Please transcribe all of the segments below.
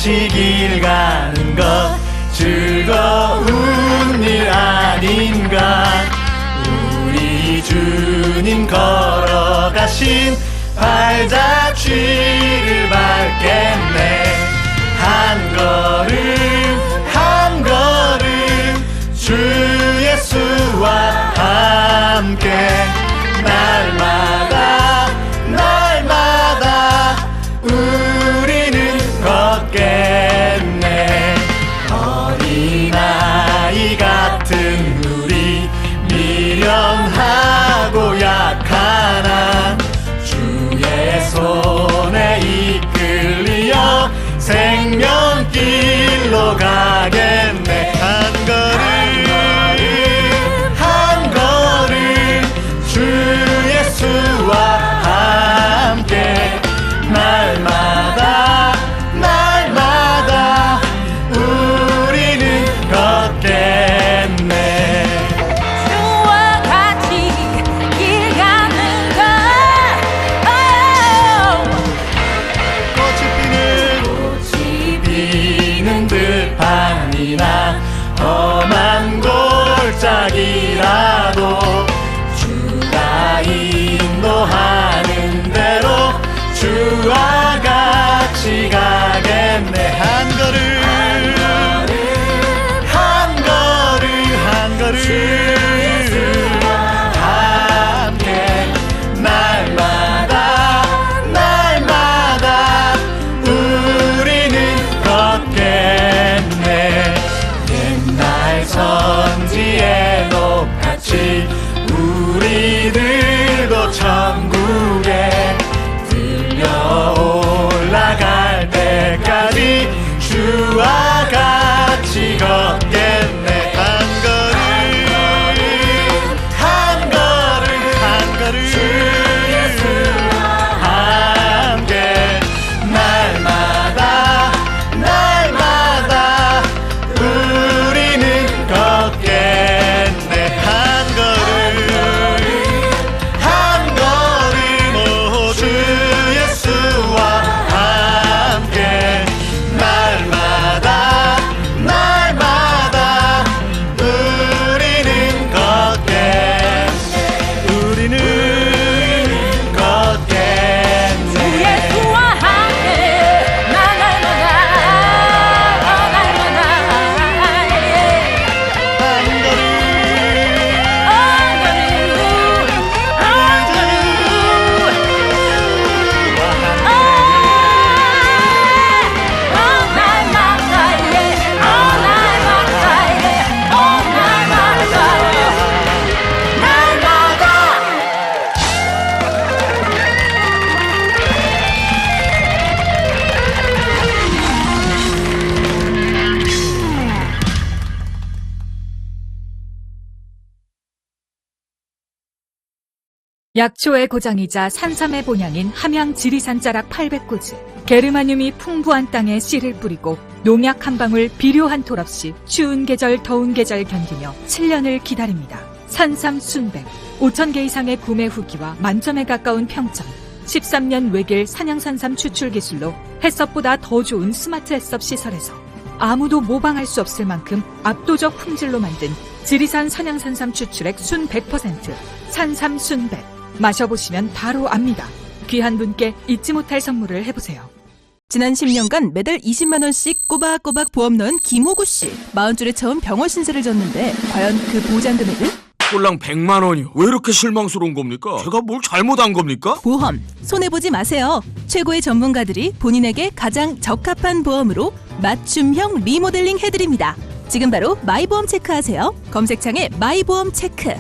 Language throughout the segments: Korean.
같이 길 가는 것 즐거운 일 아닌가. 우리 주님 걸어가신 발자취를 밟겠네. 한 걸음 한 걸음 주 예수와 함께 날마다 날마다 우리는 걷겠네. 어린아이 같은 우리 미련하고 약하나 주의 손에 이끌리어 생명길로 가겠네. 한 걸음 한 걸음 주 예수와 함께 날마다 날마다 우리는 걷겠네. 주와 같이 길 가는 것 꽃이 피는 들판이나 험한 골짜기라도 주가 인도하는 대로 주와 같이 가겠네. 한 걸음 한 걸음 한 걸음 함께 날마다 날마다 우리는 걷겠네. 옛날 선지의 녹같이 우리들도 천국에 들려 올라갈 때까지 주와 같이 걷겠네. 한 걸음 한 걸음 한 걸음 함께 날마다 날마다 우리는 걷겠네. 한 걸음 한 걸음 오 주 예수와 함께 날마다 날마다 우리는 걷겠네. 우리는 걷겠네. 주 예수와 함께 날마다 한 걸음 약초의 고장이자 산삼의 본향인 함양 지리산 자락 800고지. 게르마늄이 풍부한 땅에 씨를 뿌리고 농약 한 방울 비료 한 톨 없이 추운 계절 더운 계절 견디며 7년을 기다립니다. 산삼 순백 5,000개 이상의 구매 후기와 만점에 가까운 평점. 13년 외길 산양산삼 추출 기술로 햇섭보다 더 좋은 스마트 햇섭 시설에서 아무도 모방할 수 없을 만큼 압도적 품질로 만든 지리산 산양산삼 추출액 순 100% 산삼 순백. 마셔보시면 바로 압니다. 귀한 분께 잊지 못할 선물을 해보세요. 지난 10년간 매달 20만 원씩 꼬박꼬박 보험 넣은 김호구 씨. 40줄에 처음 병원 신세를 졌는데 과연 그 보장 금액은? 꼴랑 100만 원이요. 왜 이렇게 실망스러운 겁니까? 제가 뭘 잘못한 겁니까? 보험 손해보지 마세요. 최고의 전문가들이 본인에게 가장 적합한 보험으로 맞춤형 리모델링 해드립니다. 지금 바로 마이보험 체크하세요. 검색창에 마이보험 체크.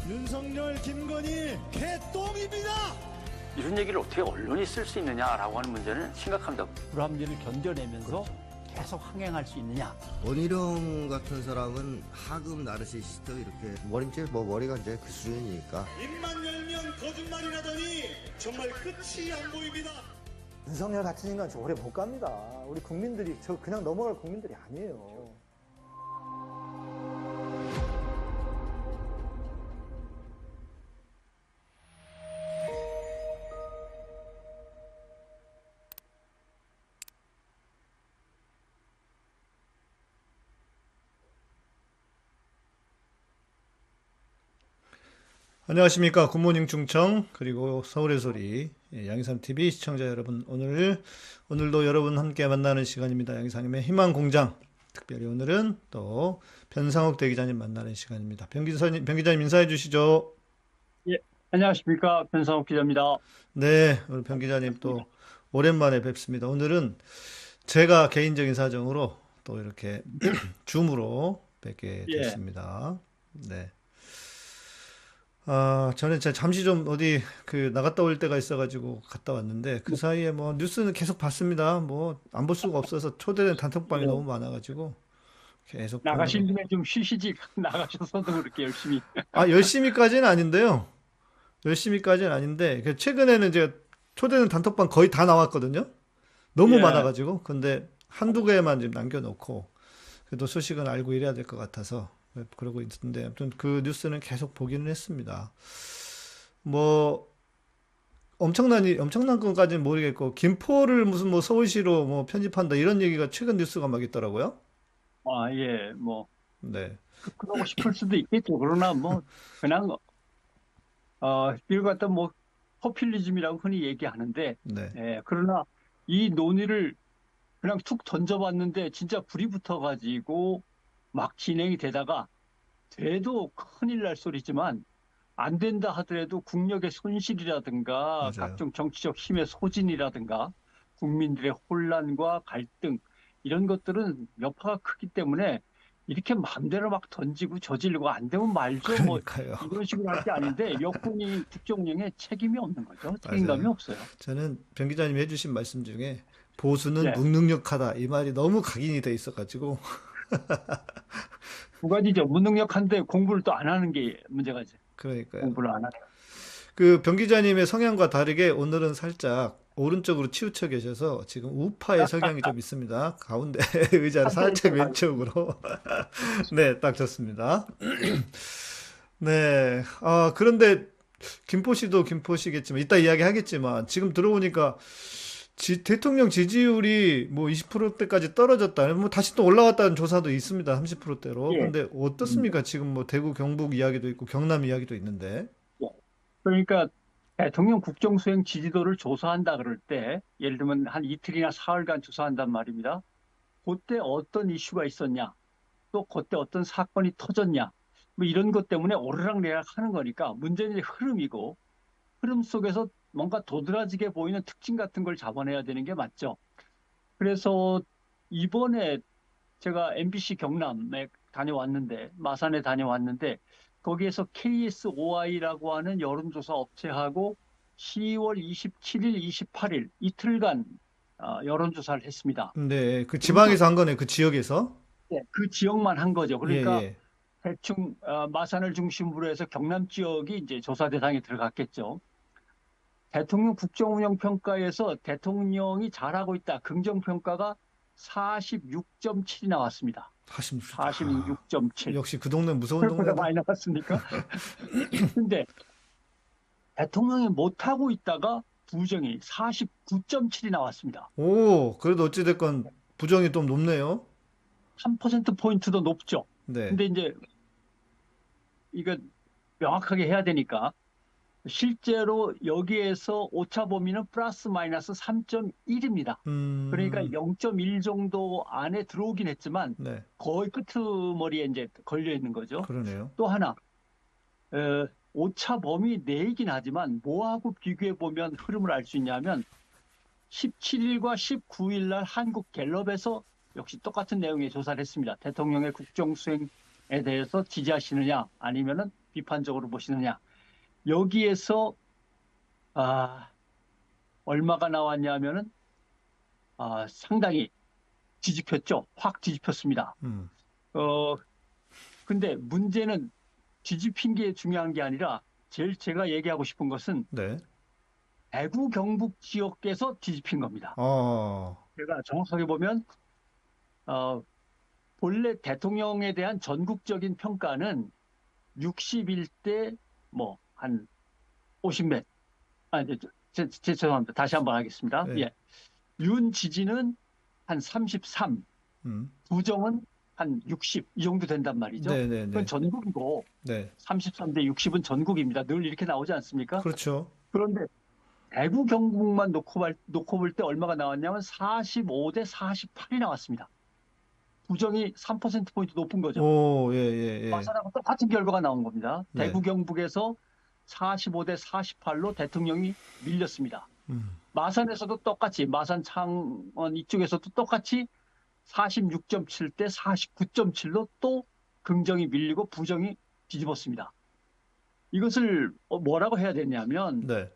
윤석열, 김건희 개똥입니다. 이런 얘기를 어떻게 언론이 쓸 수 있느냐라고 하는 문제는 심각합니다. 불합리를 견뎌내면서 계속 항행할 수 있느냐. 원희룡 같은 사람은 하급 나르시시스트 이렇게 머리가 이제 그 수준이니까. 입만 열면 거짓말이라더니 정말 끝이 안 보입니다. 윤석열 같은 인간 저 오래 못 갑니다. 우리 국민들이 저 그냥 넘어갈 국민들이 아니에요. 안녕하십니까. 굿모닝 충청 그리고 서울의 소리 양희삼TV 시청자 여러분, 오늘도 여러분 함께 만나는 시간입니다. 양희삼의 희망공장, 특별히 오늘은 또 변상욱 대기자님 만나는 시간입니다. 변 기자님 인사해 주시죠. 예, 안녕하십니까. 변상욱 기자입니다. 네, 오늘 변 기자님 또 오랜만에 뵙습니다. 오늘은 제가 개인적인 사정으로 또 이렇게 줌으로 뵙게 됐습니다. 네. 저는 잠시 좀 어디 나갔다 올 때가 있어가지고 갔다 왔는데 그 사이에 뭐 뉴스는 계속 봤습니다. 뭐 안 볼 수가 없어서 초대된 단톡방이 너무 많아가지고 계속 나가신 김에 좀 쉬시지. 나가셔서도 그렇게 열심히. 열심히까지는 아닌데요. 열심히까지는 아닌데 최근에는 제가 초대된 단톡방 거의 다 나왔거든요. 너무 많아가지고. 근데 한두 개만 좀 남겨놓고 그래도 소식은 알고 이래야 될 것 같아서 그러고 있는데, 아무튼 그 뉴스는 계속 보기는 했습니다. 뭐 엄청난 건까지는 모르겠고, 김포를 무슨 뭐 서울시로 뭐 편집한다 이런 얘기가 최근 뉴스가 막 있더라고요. 예, 뭐. 네. 그러고 싶을 수도 있겠죠. 그러나 뭐 그냥 이걸 갖다 뭐 포퓰리즘이라고 흔히 얘기하는데, 네. 그러나 이 논의를 그냥 툭 던져봤는데 진짜 불이 붙어가지고 막 진행이 되다가 돼도 큰일 날 소리지만 안 된다 하더라도 국력의 손실이라든가 맞아요. 각종 정치적 힘의 소진이라든가 국민들의 혼란과 갈등 이런 것들은 여파가 크기 때문에 이렇게 마음대로 막 던지고 저지르고 안 되면 말죠. 뭐 그러니까요. 이런 식으로 할 게 아닌데 여권이 국정운영에 책임이 없는 거죠. 책임감이 맞아요. 없어요. 저는 변 기자님이 해주신 말씀 중에 보수는 네. 무능력하다 이 말이 너무 각인이 돼 있어가지고 두 가지죠. 무능력한데 공부를 또 안 하는 게 문제가죠. 그러니까요. 공부를 안 하는. 변 기자님의 성향과 다르게 오늘은 살짝 오른쪽으로 치우쳐 계셔서 지금 우파의 성향이 좀 있습니다. 가운데 의자를 살짝 왼쪽으로. 네, 딱 좋습니다. 네. 그런데 김포시도 김포시겠지만 이따 이야기하겠지만 지금 들어보니까 대통령 지지율이 뭐 20%대까지 떨어졌다. 뭐 다시 또 올라왔다는 조사도 있습니다. 30%대로. 예. 근데 어떻습니까? 지금 뭐 대구 경북 이야기도 있고 경남 이야기도 있는데. 그러니까 대통령 국정수행 지지도를 조사한다 그럴 때 예를 들면 한 이틀이나 사흘간 조사한단 말입니다. 그때 어떤 이슈가 있었냐, 또 그때 어떤 사건이 터졌냐, 뭐 이런 것 때문에 오르락내락 하는 거니까 문제는 흐름이고 흐름 속에서 뭔가 도드라지게 보이는 특징 같은 걸 잡아내야 되는 게 맞죠. 그래서 이번에 제가 MBC 경남에 다녀왔는데, 마산에 다녀왔는데 거기에서 KSOI라고 하는 여론조사 업체하고 10월 27일, 28일 이틀간 여론조사를 했습니다. 네, 그 지방에서 한 거네, 그 지역에서. 네, 그 지역만 한 거죠. 그러니까 예. 대충 마산을 중심으로 해서 경남 지역이 이제 조사 대상에 들어갔겠죠. 대통령 국정운영 평가에서 대통령이 잘하고 있다. 긍정평가가 46.7이 나왔습니다. 46.7. 역시 그 동네 무서운 생각보다 동네다. 많이 나왔으니까. 근데 대통령이 못하고 있다가 부정이 49.7이 나왔습니다. 오, 그래도 어찌됐건 부정이 좀 높네요. 3%포인트도 높죠. 네. 근데 이제 이거 명확하게 해야 되니까 실제로 여기에서 오차 범위는 플러스 마이너스 3.1입니다. 그러니까 0.1 정도 안에 들어오긴 했지만 네, 거의 끄트머리에 이제 걸려 있는 거죠. 그러네요. 또 하나 오차 범위 내이긴 하지만 뭐하고 비교해 보면 흐름을 알 수 있냐면 17일과 19일 날 한국 갤럽에서 역시 똑같은 내용의 조사를 했습니다. 대통령의 국정 수행에 대해서 지지하시느냐 아니면은 비판적으로 보시느냐. 여기에서 얼마가 나왔냐면은 상당히 뒤집혔죠. 확 뒤집혔습니다. 근데 문제는 뒤집힌 게 중요한 게 아니라 제일 제가 얘기하고 싶은 것은 네. 대구 경북 지역에서 뒤집힌 겁니다. 제가 정확하게 보면 본래 대통령에 대한 전국적인 평가는 61대 뭐 한 50몇. 죄송합니다. 다시 한번 하겠습니다. 네. 예. 윤 지지는 한 33, 부정은 한 60, 이 정도 된단 말이죠. 네네네. 그건 전국이고, 네. 33대 60은 전국입니다. 늘 이렇게 나오지 않습니까? 그렇죠. 그런데 대구 경북만 놓고 볼 때 얼마가 나왔냐면 45대 48이 나왔습니다. 부정이 3%포인트 높은 거죠. 오, 예. 마산하고 똑같은 결과가 나온 겁니다. 네. 대구 경북에서 45대 48로 대통령이 밀렸습니다. 마산에서도 똑같이, 마산 창원 이쪽에서도 똑같이 46.7대 49.7로 또 긍정이 밀리고 부정이 뒤집었습니다. 이것을 뭐라고 해야 되냐면 네.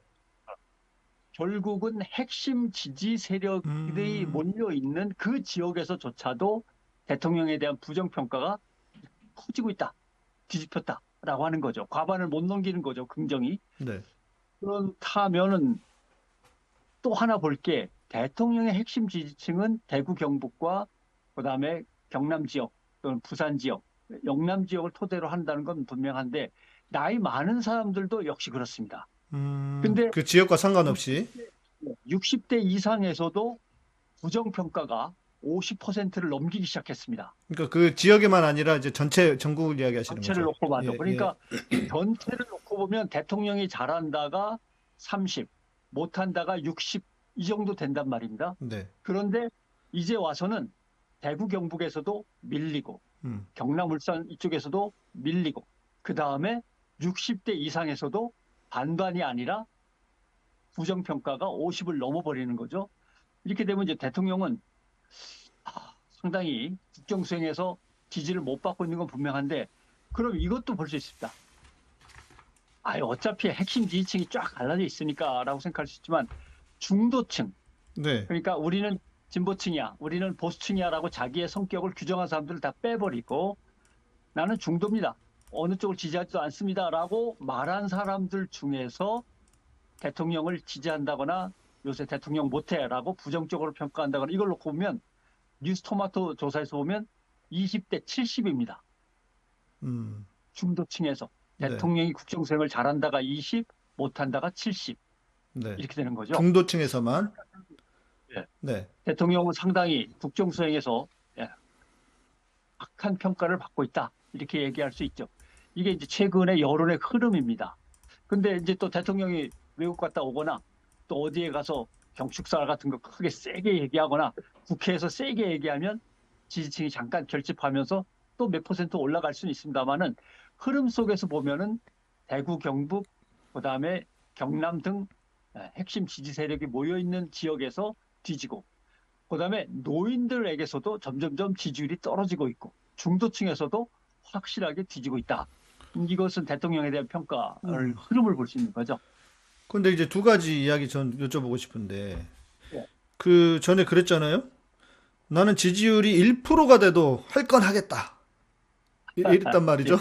결국은 핵심 지지 세력들이 몰려있는 그 지역에서조차도 대통령에 대한 부정평가가 커지고 있다. 뒤집혔다라고 하는 거죠. 과반을 못 넘기는 거죠. 긍정이. 네. 그렇다면은 또 하나 볼 게 대통령의 핵심 지지층은 대구 경북과 그다음에 경남 지역 또는 부산 지역, 영남 지역을 토대로 한다는 건 분명한데 나이 많은 사람들도 역시 그렇습니다. 근데 그 지역과 상관없이 60대 이상에서도 부정평가가 50%를 넘기기 시작했습니다. 그러니까 그 지역에만 아니라 이제 전체 전국을 이야기하시는 전체를 거죠. 놓고 봐도. 예, 그러니까 전체를 놓고 보면 대통령이 잘한다가 30, 못한다가 60, 이 정도 된단 말입니다. 네. 그런데 이제 와서는 대구 경북에서도 밀리고 경남 울산 이쪽에서도 밀리고 그 다음에 60대 이상에서도 반반이 아니라 부정평가가 50을 넘어버리는 거죠. 이렇게 되면 이제 대통령은 상당히 국정수행에서 지지를 못 받고 있는 건 분명한데 그럼 이것도 볼 수 있습니다. 어차피 핵심 지지층이 쫙 갈라져 있으니까 라고 생각할 수 있지만 중도층, 네. 그러니까 우리는 진보층이야, 우리는 보수층이야 라고 자기의 성격을 규정한 사람들을 다 빼버리고 나는 중도입니다. 어느 쪽을 지지하지도 않습니다 라고 말한 사람들 중에서 대통령을 지지한다거나 요새 대통령 못해 라고 부정적으로 평가한다거나 이걸 놓고 보면 뉴스토마토 조사에서 보면 20대 70입니다. 중도층에서 대통령이 국정수행을 잘한다가 20, 못한다가 70 네. 이렇게 되는 거죠. 중도층에서만. 네. 네. 대통령은 상당히 국정수행에서 악한 평가를 받고 있다 이렇게 얘기할 수 있죠. 이게 이제 최근의 여론의 흐름입니다. 근데 이제 또 대통령이 외국 갔다 오거나 또 어디에 가서 경축사 같은 거 크게 세게 얘기하거나 국회에서 세게 얘기하면 지지층이 잠깐 결집하면서 또 몇 % 올라갈 수는 있습니다만은 흐름 속에서 보면은 대구, 경북, 그다음에 경남 등 핵심 지지 세력이 모여 있는 지역에서 뒤지고 그다음에 노인들에게서도 점점점 지지율이 떨어지고 있고 중도층에서도 확실하게 뒤지고 있다. 이것은 대통령에 대한 평가를 흐름을 볼 수 있는 거죠. 근데 이제 두 가지 이야기 전 여쭤보고 싶은데 네. 그 전에 그랬잖아요. 나는 지지율이 1%가 돼도 할 건 하겠다. 이랬단 말이죠.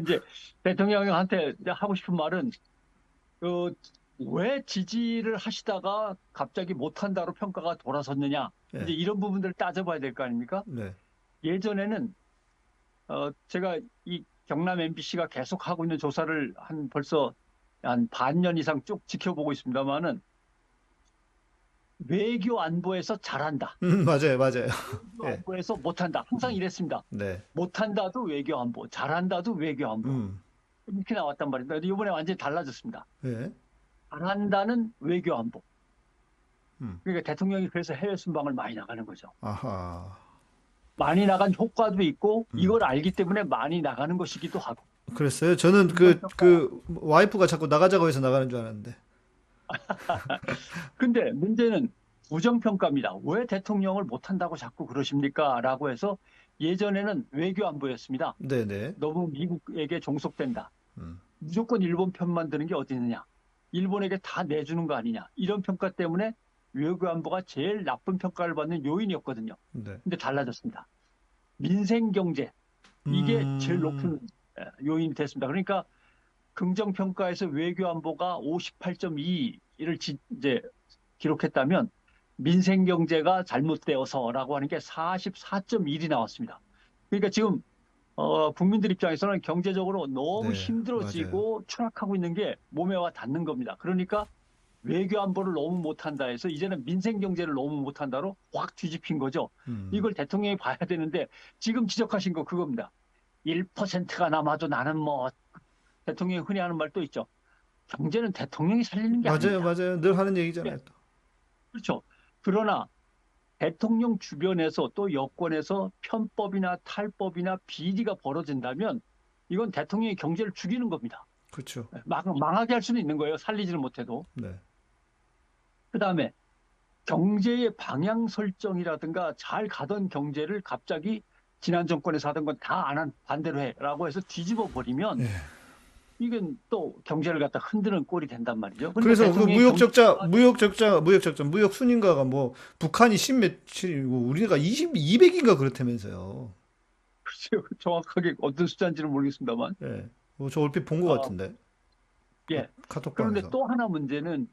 이제 대통령한테 하고 싶은 말은 왜 지지를 하시다가 갑자기 못한다로 평가가 돌아섰느냐. 네. 이제 이런 부분들을 따져봐야 될 거 아닙니까? 네. 예전에는 제가 이 경남 MBC가 계속 하고 있는 조사를 벌써 한 반년 이상 쭉 지켜보고 있습니다만은 외교 안보에서 잘한다. 맞아요. 외교 네. 안보에서 못한다. 항상 이랬습니다. 네. 못한다도 외교 안보, 잘한다도 외교 안보. 이렇게 나왔단 말입니다. 근데 이번에 완전히 달라졌습니다. 네. 잘한다는 외교 안보. 그러니까 대통령이 그래서 해외 순방을 많이 나가는 거죠. 아하. 많이 나간 효과도 있고 이걸 알기 때문에 많이 나가는 것이기도 하고. 그랬어요? 저는 그 와이프가 자꾸 나가자고 해서 나가는 줄 알았는데. 근데 문제는 부정평가입니다. 왜 대통령을 못한다고 자꾸 그러십니까? 라고 해서 예전에는 외교 안보였습니다. 네네. 너무 미국에게 종속된다. 무조건 일본 편만 드는 게 어디 있느냐. 일본에게 다 내주는 거 아니냐. 이런 평가 때문에 외교안보가 제일 나쁜 평가를 받는 요인이었거든요. 네. 근데 달라졌습니다. 민생 경제 이게 제일 높은 요인이 됐습니다. 그러니까 긍정평가에서 외교안보가 58.2를 이제 기록했다면 민생 경제가 잘못되어서라고 하는 게 44.1이 나왔습니다. 그러니까 지금 국민들 입장에서는 경제적으로 너무 네, 힘들어지고 추락하고 있는 게 몸에 와 닿는 겁니다. 그러니까 외교 안보를 너무 못한다 해서 이제는 민생 경제를 너무 못한다로 확 뒤집힌 거죠. 이걸 대통령이 봐야 되는데 지금 지적하신 거 그겁니다. 1%가 남아도 나는 뭐 대통령이 흔히 하는 말도 있죠. 경제는 대통령이 살리는 게 맞아요, 아니다. 맞아요. 늘 하는 얘기잖아요. 또. 그렇죠. 그러나 대통령 주변에서 또 여권에서 편법이나 탈법이나 비리가 벌어진다면 이건 대통령이 경제를 죽이는 겁니다. 그렇죠. 망하게 할 수는 있는 거예요. 살리지를 못해도. 네. 그다음에 경제의 방향 설정이라든가 잘 가던 경제를 갑자기 지난 정권에서 하던 건 다 안 한 반대로 해라고 해서 뒤집어 버리면 네. 이건 또 경제를 갖다 흔드는 꼴이 된단 말이죠. 그래서 그 무역 순인가가 뭐 북한이 10몇이고 우리가 200인가 그렇다면서요. 글쎄요, 정확하게 어떤 숫자인지는 모르겠습니다만. 예. 저 얼핏 본 것 같은데. 예. 카톡방에서. 그런데 또 하나 문제는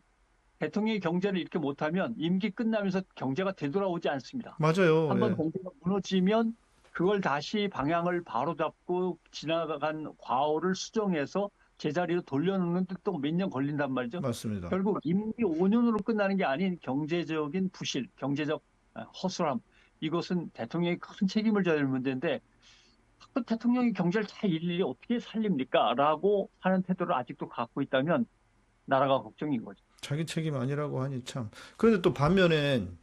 대통령이 경제를 이렇게 못하면 임기 끝나면서 경제가 되돌아오지 않습니다. 맞아요. 한번 예. 경제가 무너지면 그걸 다시 방향을 바로잡고 지나간 과오를 수정해서 제자리로 돌려놓는데 또 몇 년 걸린단 말이죠. 맞습니다. 결국 임기 5년으로 끝나는 게 아닌 경제적인 부실, 경제적 허술함, 이것은 대통령이 큰 책임을 져야 할 문제인데 그 대통령이 경제를 다 일일이 어떻게 살립니까? 라고 하는 태도를 아직도 갖고 있다면 나라가 걱정인 거죠. 자기 책임 아니라고 하니 참. 그런데 또 반면엔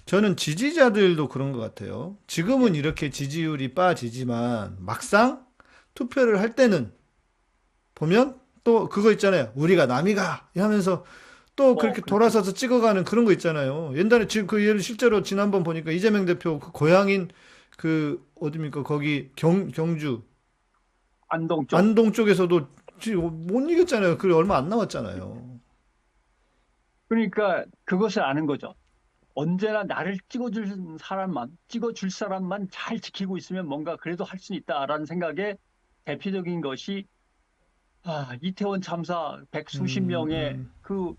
저는 지지자들도 그런 것 같아요. 지금은 이렇게 지지율이 빠지지만 막상 투표를 할 때는 보면 또 그거 있잖아요. 우리가 남이가 하면서 또 그렇게 돌아서서 찍어가는 그런 거 있잖아요. 옛날에 지금 그 예를 실제로 지난번 보니까 이재명 대표 그 고향인 그 어디입니까? 거기 경주 안동 쪽에서도 지금 못 이겼잖아요. 그 얼마 안 남았잖아요. 그러니까 그것을 아는 거죠. 언제나 나를 찍어줄 사람만 잘 지키고 있으면 뭔가 그래도 할 수 있다라는 생각에 대표적인 것이 이태원 참사 100수십 명의 그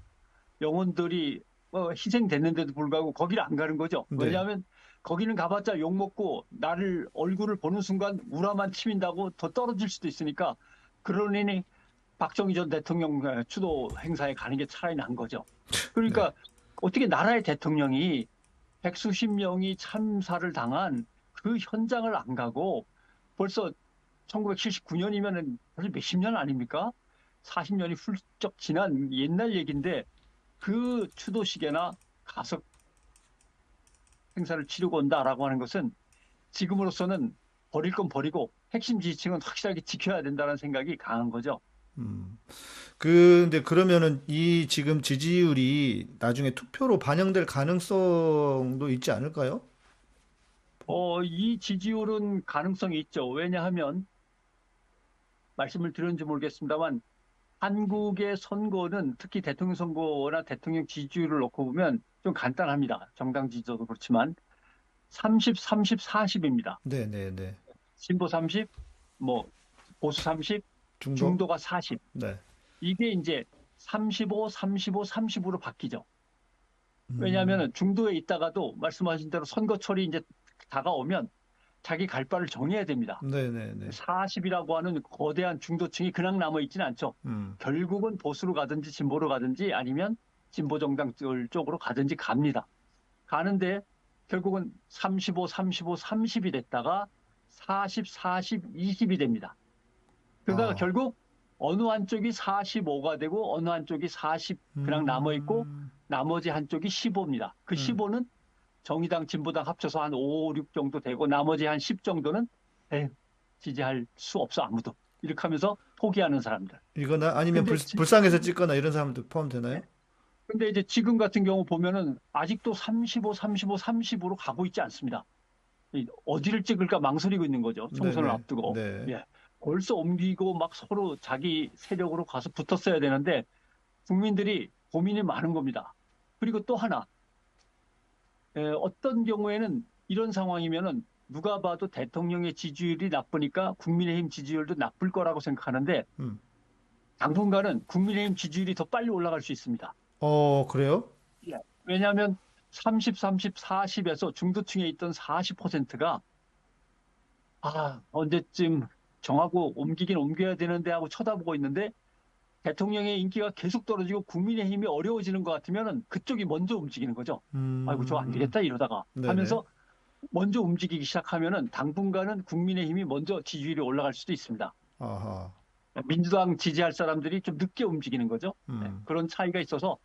영혼들이 희생됐는데도 불구하고 거기를 안 가는 거죠. 네. 왜냐하면 거기는 가봤자 욕먹고 나를 얼굴을 보는 순간 우라만 치민다고 더 떨어질 수도 있으니까 그러니 박정희 전 대통령 추도 행사에 가는 게 차라리 난 거죠. 그러니까 어떻게 나라의 대통령이 100수십 명이 참사를 당한 그 현장을 안 가고 벌써 1979년이면 벌써 몇십 년 아닙니까? 40년이 훌쩍 지난 옛날 얘기인데 그 추도식에나 가서 행사를 치르고 온다라고 하는 것은 지금으로서는 버릴 건 버리고 핵심 지지층은 확실하게 지켜야 된다는 생각이 강한 거죠. 근데 그러면은 이 지금 지지율이 나중에 투표로 반영될 가능성도 있지 않을까요? 이 지지율은 가능성이 있죠. 왜냐하면 말씀을 드렸는지 모르겠습니다만 한국의 선거는 특히 대통령 선거나 대통령 지지율을 놓고 보면 좀 간단합니다. 정당 지지도 그렇지만 30, 30, 40입니다. 네. 진보 30, 뭐 보수 30, 중도가 40. 네. 이게 이제 35, 35, 30으로 바뀌죠. 왜냐하면 중도에 있다가도 말씀하신 대로 선거철이 이제 다가오면 자기 갈 바를 정해야 됩니다. 네. 40이라고 하는 거대한 중도층이 그냥 남아있지는 않죠. 결국은 보수로 가든지 진보로 가든지 아니면 진보 정당 쪽으로 가든지 갑니다. 가는데 결국은 35, 35, 30이 됐다가 40, 40, 20이 됩니다. 그러다가 결국 어느 한쪽이 45가 되고 어느 한쪽이 40 그냥 남아있고 나머지 한쪽이 15입니다. 그 15는 정의당, 진보당 합쳐서 한 5, 6 정도 되고 나머지 한 10 정도는 지지할 수 없어 아무도. 이렇게 하면서 포기하는 사람들. 이거나 아니면 불쌍해서 찍거나 이런 사람들 포함되나요? 근데 이제 지금 같은 경우 보면은 아직도 35, 35, 30으로 가고 있지 않습니다. 어디를 찍을까 망설이고 있는 거죠. 총선을 네네. 앞두고. 네. 예. 벌써 옮기고 막 서로 자기 세력으로 가서 붙었어야 되는데 국민들이 고민이 많은 겁니다. 그리고 또 하나, 어떤 경우에는 이런 상황이면은 누가 봐도 대통령의 지지율이 나쁘니까 국민의힘 지지율도 나쁠 거라고 생각하는데 음. 당분간은 국민의힘 지지율이 더 빨리 올라갈 수 있습니다. 그래요? 왜냐하면 30, 30, 40에서 중도층에 있던 40%가 언제쯤 정하고 옮기긴 옮겨야 되는데 하고 쳐다보고 있는데 대통령의 인기가 계속 떨어지고 국민의힘이 어려워지는 것 같으면 그쪽이 먼저 움직이는 거죠. 아이고 저 안 되겠다 이러다가 네네. 하면서 먼저 움직이기 시작하면은 당분간은 국민의힘이 먼저 지지율이 올라갈 수도 있습니다. 아하. 민주당 지지할 사람들이 좀 늦게 움직이는 거죠. 그런 차이가 있어서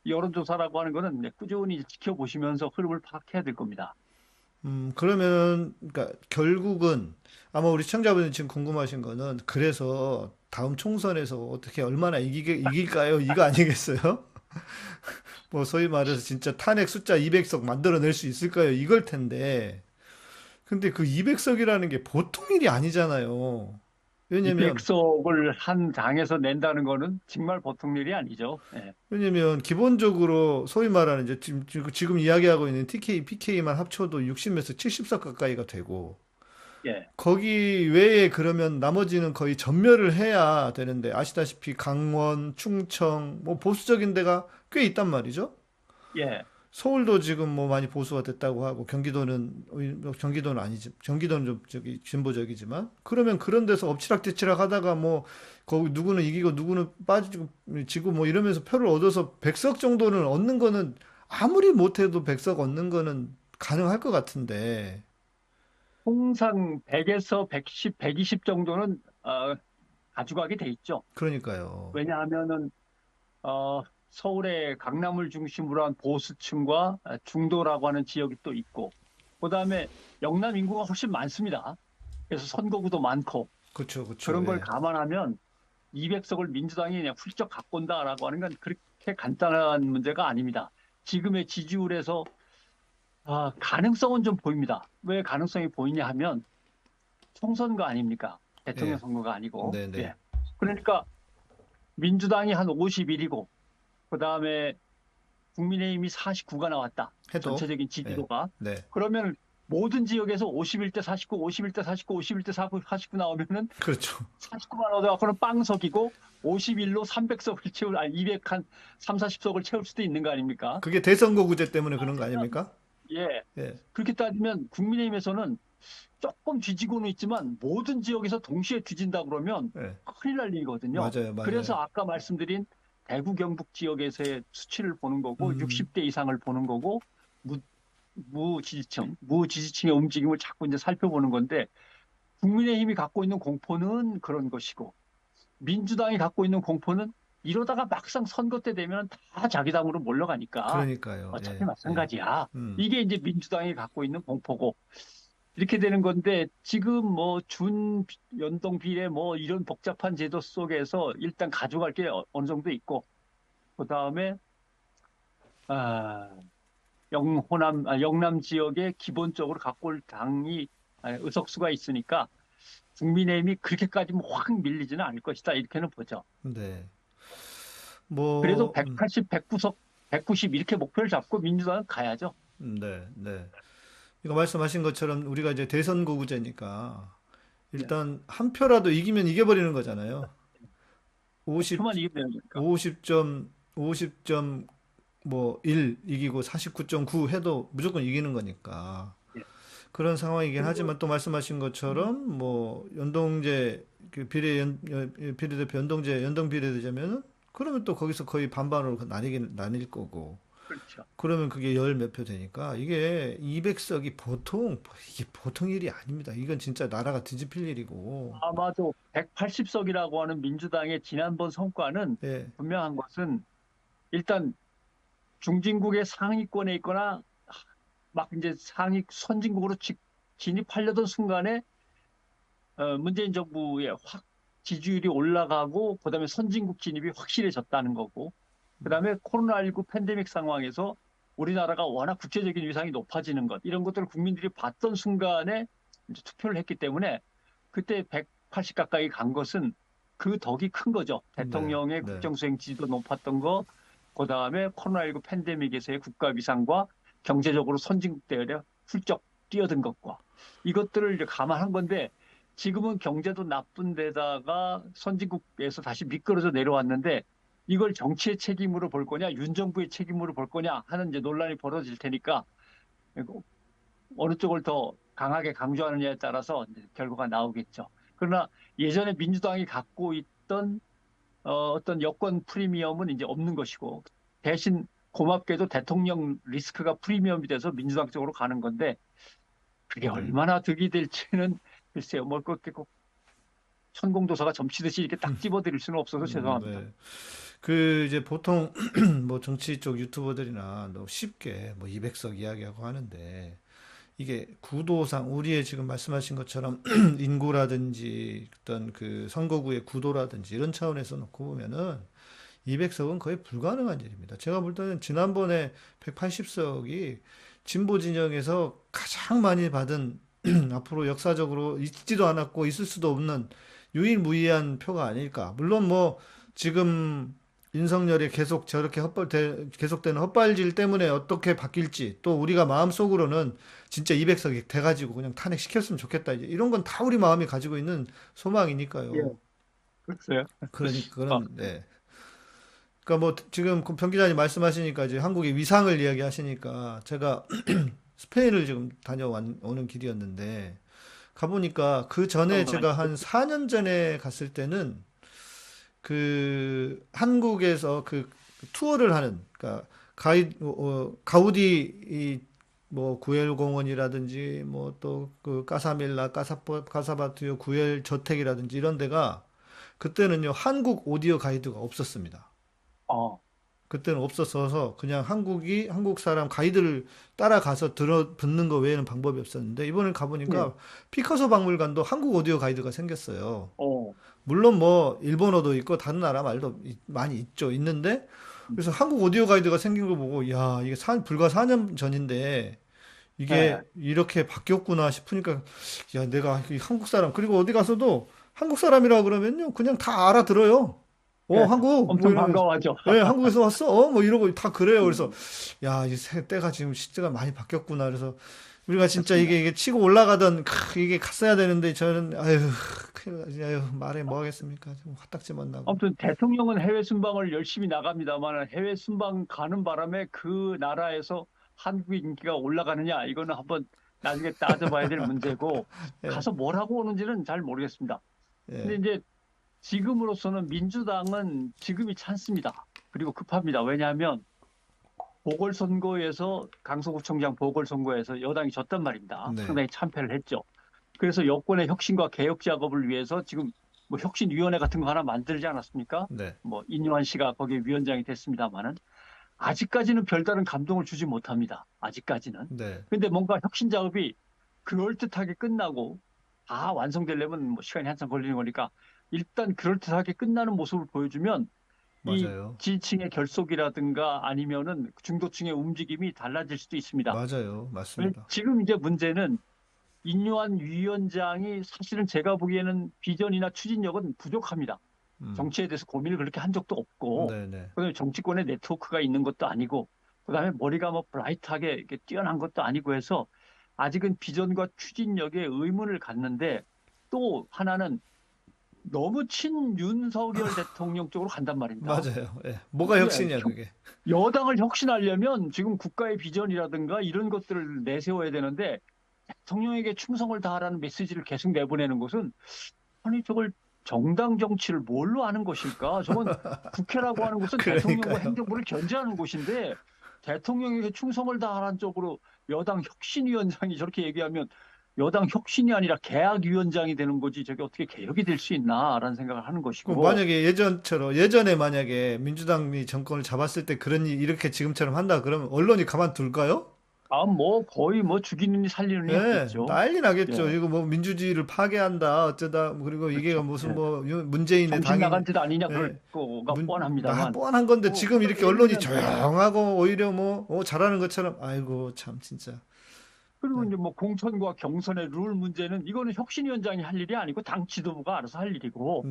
여론조사라고 하는 거는 꾸준히 지켜보시면서 흐름을 파악해야 될 겁니다. 그러면, 그러니까 결국은 아마 우리 시청자분이 지금 궁금하신 거는 그래서 다음 총선에서 어떻게 얼마나 이길까요? 이거 아니겠어요? 뭐 소위 말해서 진짜 탄핵 숫자 200석 만들어낼 수 있을까요? 이걸 텐데. 근데 그 200석이라는 게 보통 일이 아니잖아요. 왜냐면 200석을 한 당에서 낸다는 거는 정말 보통 일이 아니죠. 예. 왜냐면 기본적으로 소위 말하는 이제 지금 이야기하고 있는 TK, PK만 합쳐도 60에서 70석 가까이가 되고 예. 거기 외에 그러면 나머지는 거의 전멸을 해야 되는데 아시다시피 강원, 충청 뭐 보수적인 데가 꽤 있단 말이죠. 예. 서울도 지금 뭐 많이 보수가 됐다고 하고 경기도는 아니지. 경기도는 좀 진보적이지만 그러면 그런 데서 엎치락뒤치락 하다가 뭐 거기 누구는 이기고 누구는 빠지고 지고 뭐 이러면서 표를 얻어서 100석 정도는 얻는 거는 아무리 못해도 100석 얻는 거는 가능할 것 같은데. 통상 100에서 110, 120 정도는 가져가게 돼 있죠. 그러니까요. 왜냐하면은 서울의 강남을 중심으로 한 보수층과 중도라고 하는 지역이 또 있고, 그다음에 영남 인구가 훨씬 많습니다. 그래서 선거구도 많고 그렇죠. 그런 걸 예. 감안하면 200석을 민주당이 그냥 훌쩍 갖고 온다라고 하는 건 그렇게 간단한 문제가 아닙니다. 지금의 지지율에서 가능성은 좀 보입니다. 왜 가능성이 보이냐 하면 총선거 아닙니까? 대통령 예. 선거가 아니고. 네네. 예. 그러니까 민주당이 한 51이고 그다음에 국민의힘이 49가 나왔다. 해도 전체적인 지지도가. 네. 그러면 모든 지역에서 51대 49, 51대 49, 51대 49 나오면은 그렇죠. 49만 얻어갖고는 빵석이고 51로 300석을 채울, 200 한 3, 40석을 채울 수도 있는 거 아닙니까? 그게 대선거구제 때문에 그런 거 아닙니까? 예. 예. 그렇게 따지면 국민의힘에서는 조금 뒤지고는 있지만 모든 지역에서 동시에 뒤진다 그러면 예. 큰일 날 일이거든요. 맞아요. 그래서 아까 말씀드린 대구 경북 지역에서의 수치를 보는 거고 60대 이상을 보는 거고 무지지층의 움직임을 자꾸 이제 살펴보는 건데 국민의힘이 갖고 있는 공포는 그런 것이고 민주당이 갖고 있는 공포는 이러다가 막상 선거 때 되면 다 자기 당으로 몰려가니까 그러니까요. 어차피 예. 마찬가지야. 음. 이게 이제 민주당이 갖고 있는 공포고 이렇게 되는 건데 지금 뭐 준 연동 비례 뭐 이런 복잡한 제도 속에서 일단 가져갈 게 어느 정도 있고 그다음에 영남 지역에 기본적으로 갖고 올 당이 의석수가 있으니까 국민의힘이 그렇게까지 확 밀리지는 않을 것이다 이렇게는 보죠. 네. 뭐 그래도 180, 109석, 190 이렇게 목표를 잡고 민주당은 가야죠. 네, 네. 이거 말씀하신 것처럼 우리가 이제 대선거구제니까 일단 한 표라도 이기면 이겨버리는 거잖아요. 표만 이기면 되는 거니까. 50점 뭐 1 이기고 49.9 해도 무조건 이기는 거니까. 예. 그런 상황이긴 하지만 또 말씀하신 것처럼 뭐 연동제 비례대표 연동 비례되자면은 그러면 또 거기서 거의 반반으로 나뉠 거고. 그렇죠. 그러면 그게 열 몇 표 되니까 이게 200석이 이게 보통 일이 아닙니다. 이건 진짜 나라가 뒤집힐 일이고. 아마도 180석이라고 하는 민주당의 지난번 성과는 예. 분명한 것은 일단 중진국의 상위권에 있거나 막 이제 선진국으로 진입하려던 순간에 문재인 정부의 확 지지율이 올라가고 그다음에 선진국 진입이 확실해졌다는 거고 그다음에 코로나19 팬데믹 상황에서 우리나라가 워낙 국제적인 위상이 높아지는 것 이런 것들을 국민들이 봤던 순간에 이제 투표를 했기 때문에 그때 180 가까이 간 것은 그 덕이 큰 거죠. 대통령의 네. 국정수행 지지도 높았던 거, 그 다음에 코로나19 팬데믹에서의 국가 위상과 경제적으로 선진국대에 훌쩍 뛰어든 것과 이것들을 이제 감안한 건데 지금은 경제도 나쁜 데다가 선진국에서 다시 미끄러져 내려왔는데 이걸 정치의 책임으로 볼 거냐, 윤 정부의 책임으로 볼 거냐 하는 이제 논란이 벌어질 테니까 어느 쪽을 더 강하게 강조하느냐에 따라서 이제 결과가 나오겠죠. 그러나 예전에 민주당이 갖고 있던 어떤 여권 프리미엄은 이제 없는 것이고 대신 고맙게도 대통령 리스크가 프리미엄이 돼서 민주당 쪽으로 가는 건데 그게 얼마나 득이 될지는 글쎄요. 뭐 그렇게 꼭 천공도사가 점치듯이 이렇게 딱 집어드릴 수는 없어서 죄송합니다. 네. 그 이제 보통 뭐 정치 쪽 유튜버들이나 너무 쉽게 뭐 200석 이야기하고 하는데 이게 구도상 우리의 지금 말씀하신 것처럼 인구라든지 어떤 그 선거구의 구도라든지 이런 차원에서 놓고 보면은 200석은 거의 불가능한 일입니다. 제가 볼 때는 지난번에 180석이 진보 진영에서 가장 많이 받은 앞으로 역사적으로 있지도 않았고 있을 수도 없는 유일무이한 표가 아닐까. 물론 뭐 지금 윤석열이 계속 저렇게 계속되는 헛발질 때문에 어떻게 바뀔지 또 우리가 마음속으로는 진짜 200석이 돼가지고 그냥 탄핵시켰으면 좋겠다. 이제 이런 건 다 우리 마음이 가지고 있는 소망이니까요. 예. 글쎄요. 그러니까 그런 네. 그러니까 뭐 지금 변 기자님 말씀하시니까 이제 한국의 위상을 이야기하시니까 제가 스페인을 지금 다녀오는 길이었는데 가보니까 그 전에 제가 한 4년 전에 갔을 때는 그 한국에서 그 투어를 하는 그러니까 가우디 뭐 구엘 공원이라든지 뭐 또 그 까사밀라 까사바투요 구엘 저택이라든지 이런 데가 그때는요 한국 오디오 가이드가 없었습니다. 그때는 없었어서 그냥 한국 사람 가이드를 따라가서 듣는 거 외에는 방법이 없었는데 이번에 가보니까 피카소 박물관도 한국 오디오 가이드가 생겼어요. 물론 뭐 일본어도 있고 다른 나라 말도 많이 있는데 그래서 한국 오디오 가이드가 생긴 걸 보고 야 이게 불과 4년 전인데 이게 이렇게 바뀌었구나 싶으니까 야 내가 한국 사람 그리고 어디 가서도 한국 사람이라 그러면요 그냥 다 알아들어요. 한국 엄청 뭐 반가워하죠. 네, 한국에서 왔어? 뭐 이러고 다 그래요. 그래서 야, 이 때가 지금 시대가 많이 바뀌었구나. 그래서 우리가 진짜 이게 치고 올라가던 이게 갔어야 되는데 저는 아유, 큰일 나지. 아유, 말해 뭐 하겠습니까? 좀 화딱지만 나고. 아무튼 대통령은 해외 순방을 열심히 나갑니다만 해외 순방 가는 바람에 그 나라에서 한국의 인기가 올라가느냐 이거는 한번 나중에 따져봐야 될 문제고 가서 뭘 하고 오는지는 잘 모르겠습니다. 근데 이제 지금으로서는 민주당은 지금이 찬스입니다. 그리고 급합니다. 왜냐하면 보궐선거에서 강서구청장 보궐선거에서 여당이 졌단 말입니다. 상당히 참패를 했죠. 그래서 여권의 혁신과 개혁 작업을 위해서 지금 뭐 혁신위원회 같은 거 하나 만들지 않았습니까? 뭐 인요한 씨가 거기에 위원장이 됐습니다만은 아직까지는 별다른 감동을 주지 못합니다. 아직까지는. 근데 뭔가 혁신 작업이 그럴듯하게 끝나고 다 완성되려면 뭐 시간이 한참 걸리는 거니까 일단 그럴듯하게 끝나는 모습을 보여주면 맞아요. 이 지지층의 결속이라든가 아니면은 중도층의 움직임이 달라질 수도 있습니다. 맞아요. 맞습니다. 지금 이제 문제는 인요한 위원장이 사실은 제가 보기에는 비전이나 추진력은 부족합니다. 정치에 대해서 고민을 그렇게 한 적도 없고 그다음에 정치권에 네트워크가 있는 것도 아니고 그다음에 머리가 뭐 브라이트하게 이렇게 뛰어난 것도 아니고 해서 아직은 비전과 추진력에 의문을 갖는데 또 하나는 너무 친윤석열 대통령 쪽으로 간단 말입니다. 맞아요. 뭐가 혁신이야 그게. 여당을 혁신하려면 지금 국가의 비전이라든가 이런 것들을 내세워야 되는데 대통령에게 충성을 다하라는 메시지를 계속 내보내는 것은 아니 저걸 정당 정치를 뭘로 하는 것일까? 저건 국회라고 하는 것은 대통령과 행정부를 견제하는 곳인데 대통령에게 충성을 다하라는 쪽으로 여당 혁신위원장이 저렇게 얘기하면 여당 혁신이 아니라 개혁위원장이 되는 거지 저게 어떻게 개혁이 될 수 있나라는 생각을 하는 것이고 만약에 예전에 만약에 민주당이 정권을 잡았을 때 그런 일 이렇게 지금처럼 한다 그러면 언론이 가만둘까요? 뭐 거의 뭐 죽이느니 살리느니 했겠죠. 난리 나겠죠. 이거 뭐 민주주의를 파괴한다 어쩌다 그리고 이게 무슨 뭐 문재인의 정신 나간 짓 아니냐 그럴 거가 뻔합니다만 뻔한 건데 지금 이렇게 언론이 조용하고 오히려 뭐 잘하는 것처럼 아이고 참 진짜. 그리고 이제 뭐 공천과 경선의 룰 문제는 이거는 혁신위원장이 할 일이 아니고 당 지도부가 알아서 할 일이고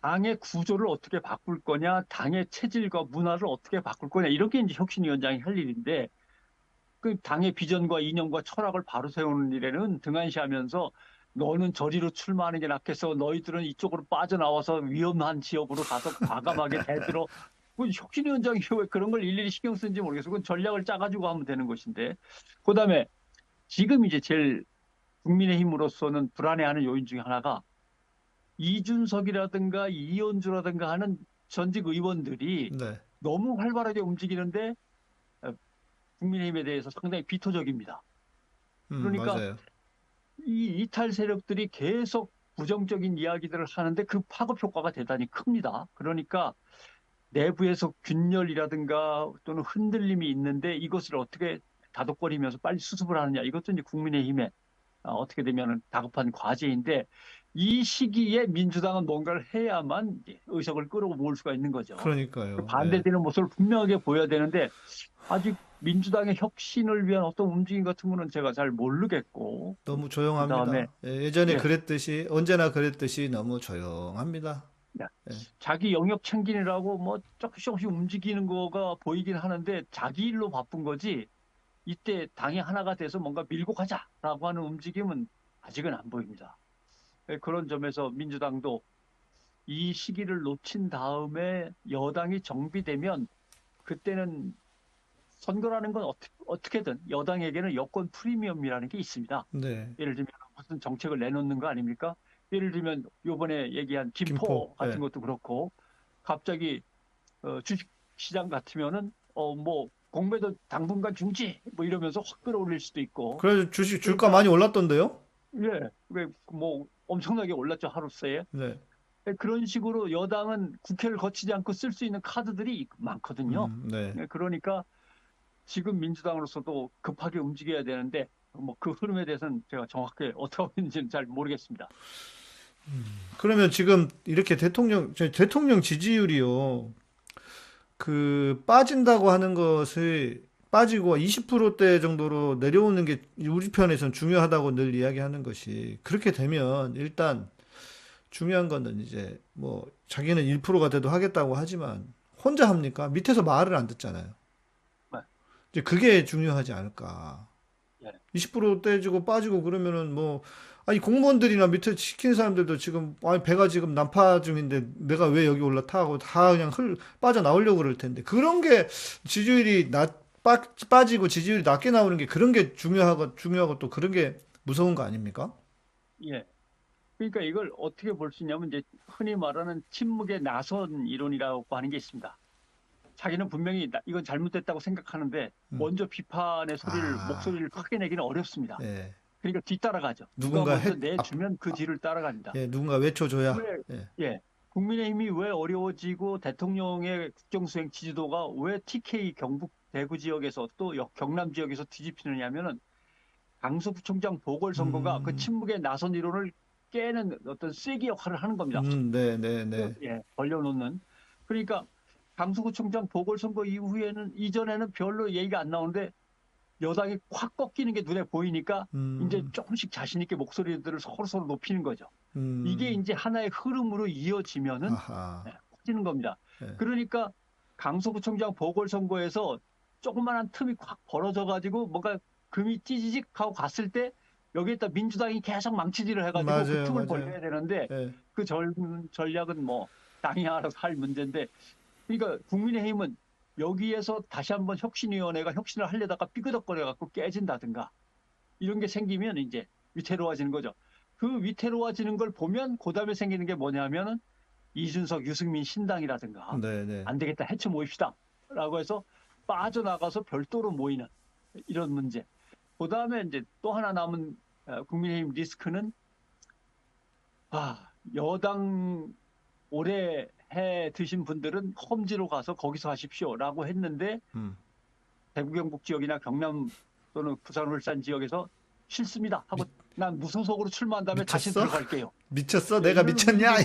당의 구조를 어떻게 바꿀 거냐, 당의 체질과 문화를 어떻게 바꿀 거냐, 이렇게 이제 혁신위원장이 할 일인데, 그 당의 비전과 이념과 철학을 바로 세우는 일에는 등한시하면서 너는 저리로 출마하는 게 낫겠어. 너희들은 이쪽으로 빠져나와서 위험한 지역으로 가서 과감하게 대들어. 그 혁신위원장이 왜 그런 걸 일일이 신경 쓰는지 모르겠어요. 그건 전략을 짜가지고 하면 되는 것인데. 그다음에 지금 이제 제일 국민의힘으로서는 불안해하는 요인 중에 하나가 이준석이라든가 이현주라든가 하는 전직 의원들이 네. 너무 활발하게 움직이는데 국민의힘에 대해서 상당히 비토적입니다. 그러니까 맞아요. 이 이탈 세력들이 계속 부정적인 이야기들을 하는데 그 파급 효과가 대단히 큽니다. 그러니까 내부에서 균열이라든가 또는 흔들림이 있는데 이것을 어떻게 다독거리면서 빨리 수습을 하느냐. 이것도 이제 국민의힘의 어떻게 되면 다급한 과제인데 이 시기에 민주당은 뭔가를 해야만 의석을 끌어모을 수가 있는 거죠. 그러니까요. 반대되는 모습을 분명하게 보여야 되는데 아직 민주당의 혁신을 위한 어떤 움직임 같은 거는 제가 잘 모르겠고 너무 조용합니다. 그다음에 예전에 예. 그랬듯이 언제나 그랬듯이 너무 조용합니다. 자기 영역 챙기느라고 뭐 조금씩 움직이는 거가 보이긴 하는데 자기 일로 바쁜 거지 이때 당이 하나가 돼서 뭔가 밀고 가자라고 하는 움직임은 아직은 안 보입니다. 그런 점에서 민주당도 이 시기를 놓친 다음에 여당이 정비되면 그때는 선거라는 건 어떻게든 여당에게는 여권 프리미엄이라는 게 있습니다. 네. 예를 들면 무슨 정책을 내놓는 거 아닙니까? 예를 들면 요번에 얘기한 김포 같은 네. 것도 그렇고 갑자기 주식시장 같으면은 뭐 공매도 당분간 중지 뭐 이러면서 확 끌어올릴 수도 있고. 그래서 주식 주가 많이 올랐던데요? 예, 왜 뭐 엄청나게 올랐죠 하루 새에. 네. 그런 식으로 여당은 국회를 거치지 않고 쓸 수 있는 카드들이 많거든요. 네. 그러니까 지금 민주당으로서도 급하게 움직여야 되는데 뭐 그 흐름에 대해서는 제가 정확하게 어떻게 하고 있는지는 잘 모르겠습니다. 그러면 지금 이렇게 대통령 지지율이요. 그 빠진다고 하는 것을 빠지고 20%대 정도로 내려오는 게 우리 편에서는 중요하다고 늘 이야기하는 것이 그렇게 되면 일단 중요한 거는 이제 뭐 자기는 1%가 돼도 하겠다고 하지만 혼자 합니까? 밑에서 말을 안 듣잖아요. 네. 이제 그게 중요하지 않을까. 예. 20% 떼지고 빠지고 그러면은 뭐 아니 공무원들이나 밑에 시키는 사람들도 지금 아니 배가 지금 난파 중인데 내가 왜 여기 올라타고 다 그냥 빠져나오려고 그럴 텐데 그런 게 지지율이 빠지고 지지율이 낮게 나오는 게 그런 게 중요하고 또 그런 게 무서운 거 아닙니까? 예. 그러니까 이걸 어떻게 볼 수 있냐면 이제 흔히 말하는 침묵의 나선 이론이라고 하는 게 있습니다. 자기는 분명히 이건 잘못됐다고 생각하는데 먼저 비판의 목소리를 크게 내기는 어렵습니다. 예. 그러니까 뒤따라가죠. 누군가 먼저 내주면 그 뒤를 따라갑니다. 예, 누군가 외쳐줘야. 예. 국민의힘이 왜 어려워지고 대통령의 국정수행 지지도가 왜 TK 경북 대구 지역에서 또 경남 지역에서 뒤집히느냐면은 강서구청장 보궐선거가 그 침묵의 나선 이론을 깨는 어떤 쐐기 역할을 하는 겁니다. 네. 예, 벌려놓는. 그러니까 강서구청장 보궐선거 이전에는 별로 얘기가 안 나오는데 여당이 확 꺾이는 게 눈에 보이니까 이제 조금씩 자신 있게 목소리들을 서로 높이는 거죠. 이게 이제 하나의 흐름으로 이어지면은 커지는 겁니다. 그러니까 강서구청장 보궐선거에서 조그만한 틈이 확 벌어져 가지고 뭔가 금이 찌지직 하고 갔을 때 여기에다 민주당이 계속 망치질을 해가지고 그 틈을 벌려야 되는데 그 전략은 뭐 당이 알아서 할 문제인데 그러니까 국민의힘은 여기에서 다시 한번 혁신위원회가 혁신을 하려다가 삐그덕거려갖고 깨진다든가 이런 게 생기면 이제 위태로워지는 거죠. 그 위태로워지는 걸 보면 그다음에 생기는 게 뭐냐면은 이준석, 유승민 신당이라든가 안 되겠다 해쳐 모입시다 라고 해서 빠져나가서 별도로 모이는 이런 문제. 그다음에 이제 또 하나 남은 국민의힘 리스크는 여당 오래 해 드신 분들은 험지로 가서 거기서 하십시오라고 했는데 대구 경북 지역이나 경남 또는 부산 울산 지역에서 싫습니다 하고 난 무소속으로 출마한 다음에 다시 들어갈게요. 미쳤어? 내가 미쳤냐?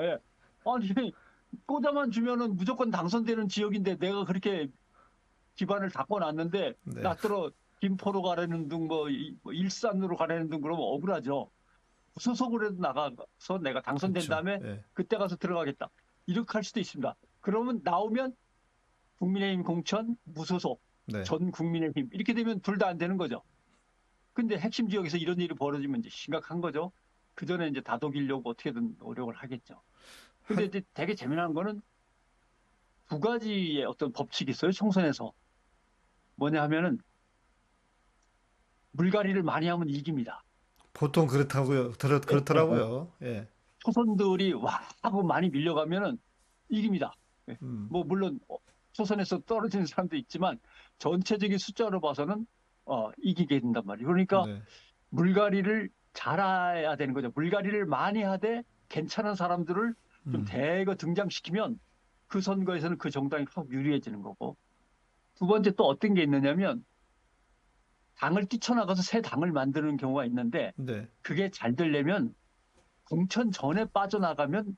예. 아니 꽂아만 주면은 무조건 당선되는 지역인데 내가 그렇게 기반을 닦아놨는데 나더러 김포로 가라는 둥 뭐 일산으로 가라는 둥 그러면 억울하죠. 무소속으로라도 나가서 내가 당선된 그렇죠. 다음에 예. 그때 가서 들어가겠다. 이렇게 할 수도 있습니다. 그러면 나오면 국민의힘 공천, 무소속, 네. 전 국민의힘 이렇게 되면 둘 다 안 되는 거죠. 근데 핵심 지역에서 이런 일이 벌어지면 이제 심각한 거죠. 그 전에 이제 다독이려고 어떻게든 노력을 하겠죠. 근데 이제 되게 재미난 거는 두 가지의 어떤 법칙이 있어요. 총선에서. 뭐냐 하면은 물갈이를 많이 하면 이깁니다. 보통 그렇다고요. 그렇더라고요. 예. 초선들이 와 하고 많이 밀려가면은 이깁니다. 뭐 물론 초선에서 떨어지는 사람도 있지만 전체적인 숫자로 봐서는 이기게 된단 말이에요. 그러니까 네. 물갈이를 잘해야 되는 거죠. 물갈이를 많이 하되 괜찮은 사람들을 좀 대거 등장시키면 그 선거에서는 그 정당이 확 유리해지는 거고. 두 번째 또 어떤 게 있느냐면 당을 뛰쳐나가서 새 당을 만드는 경우가 있는데 네. 그게 잘 되려면 공천 전에 빠져나가면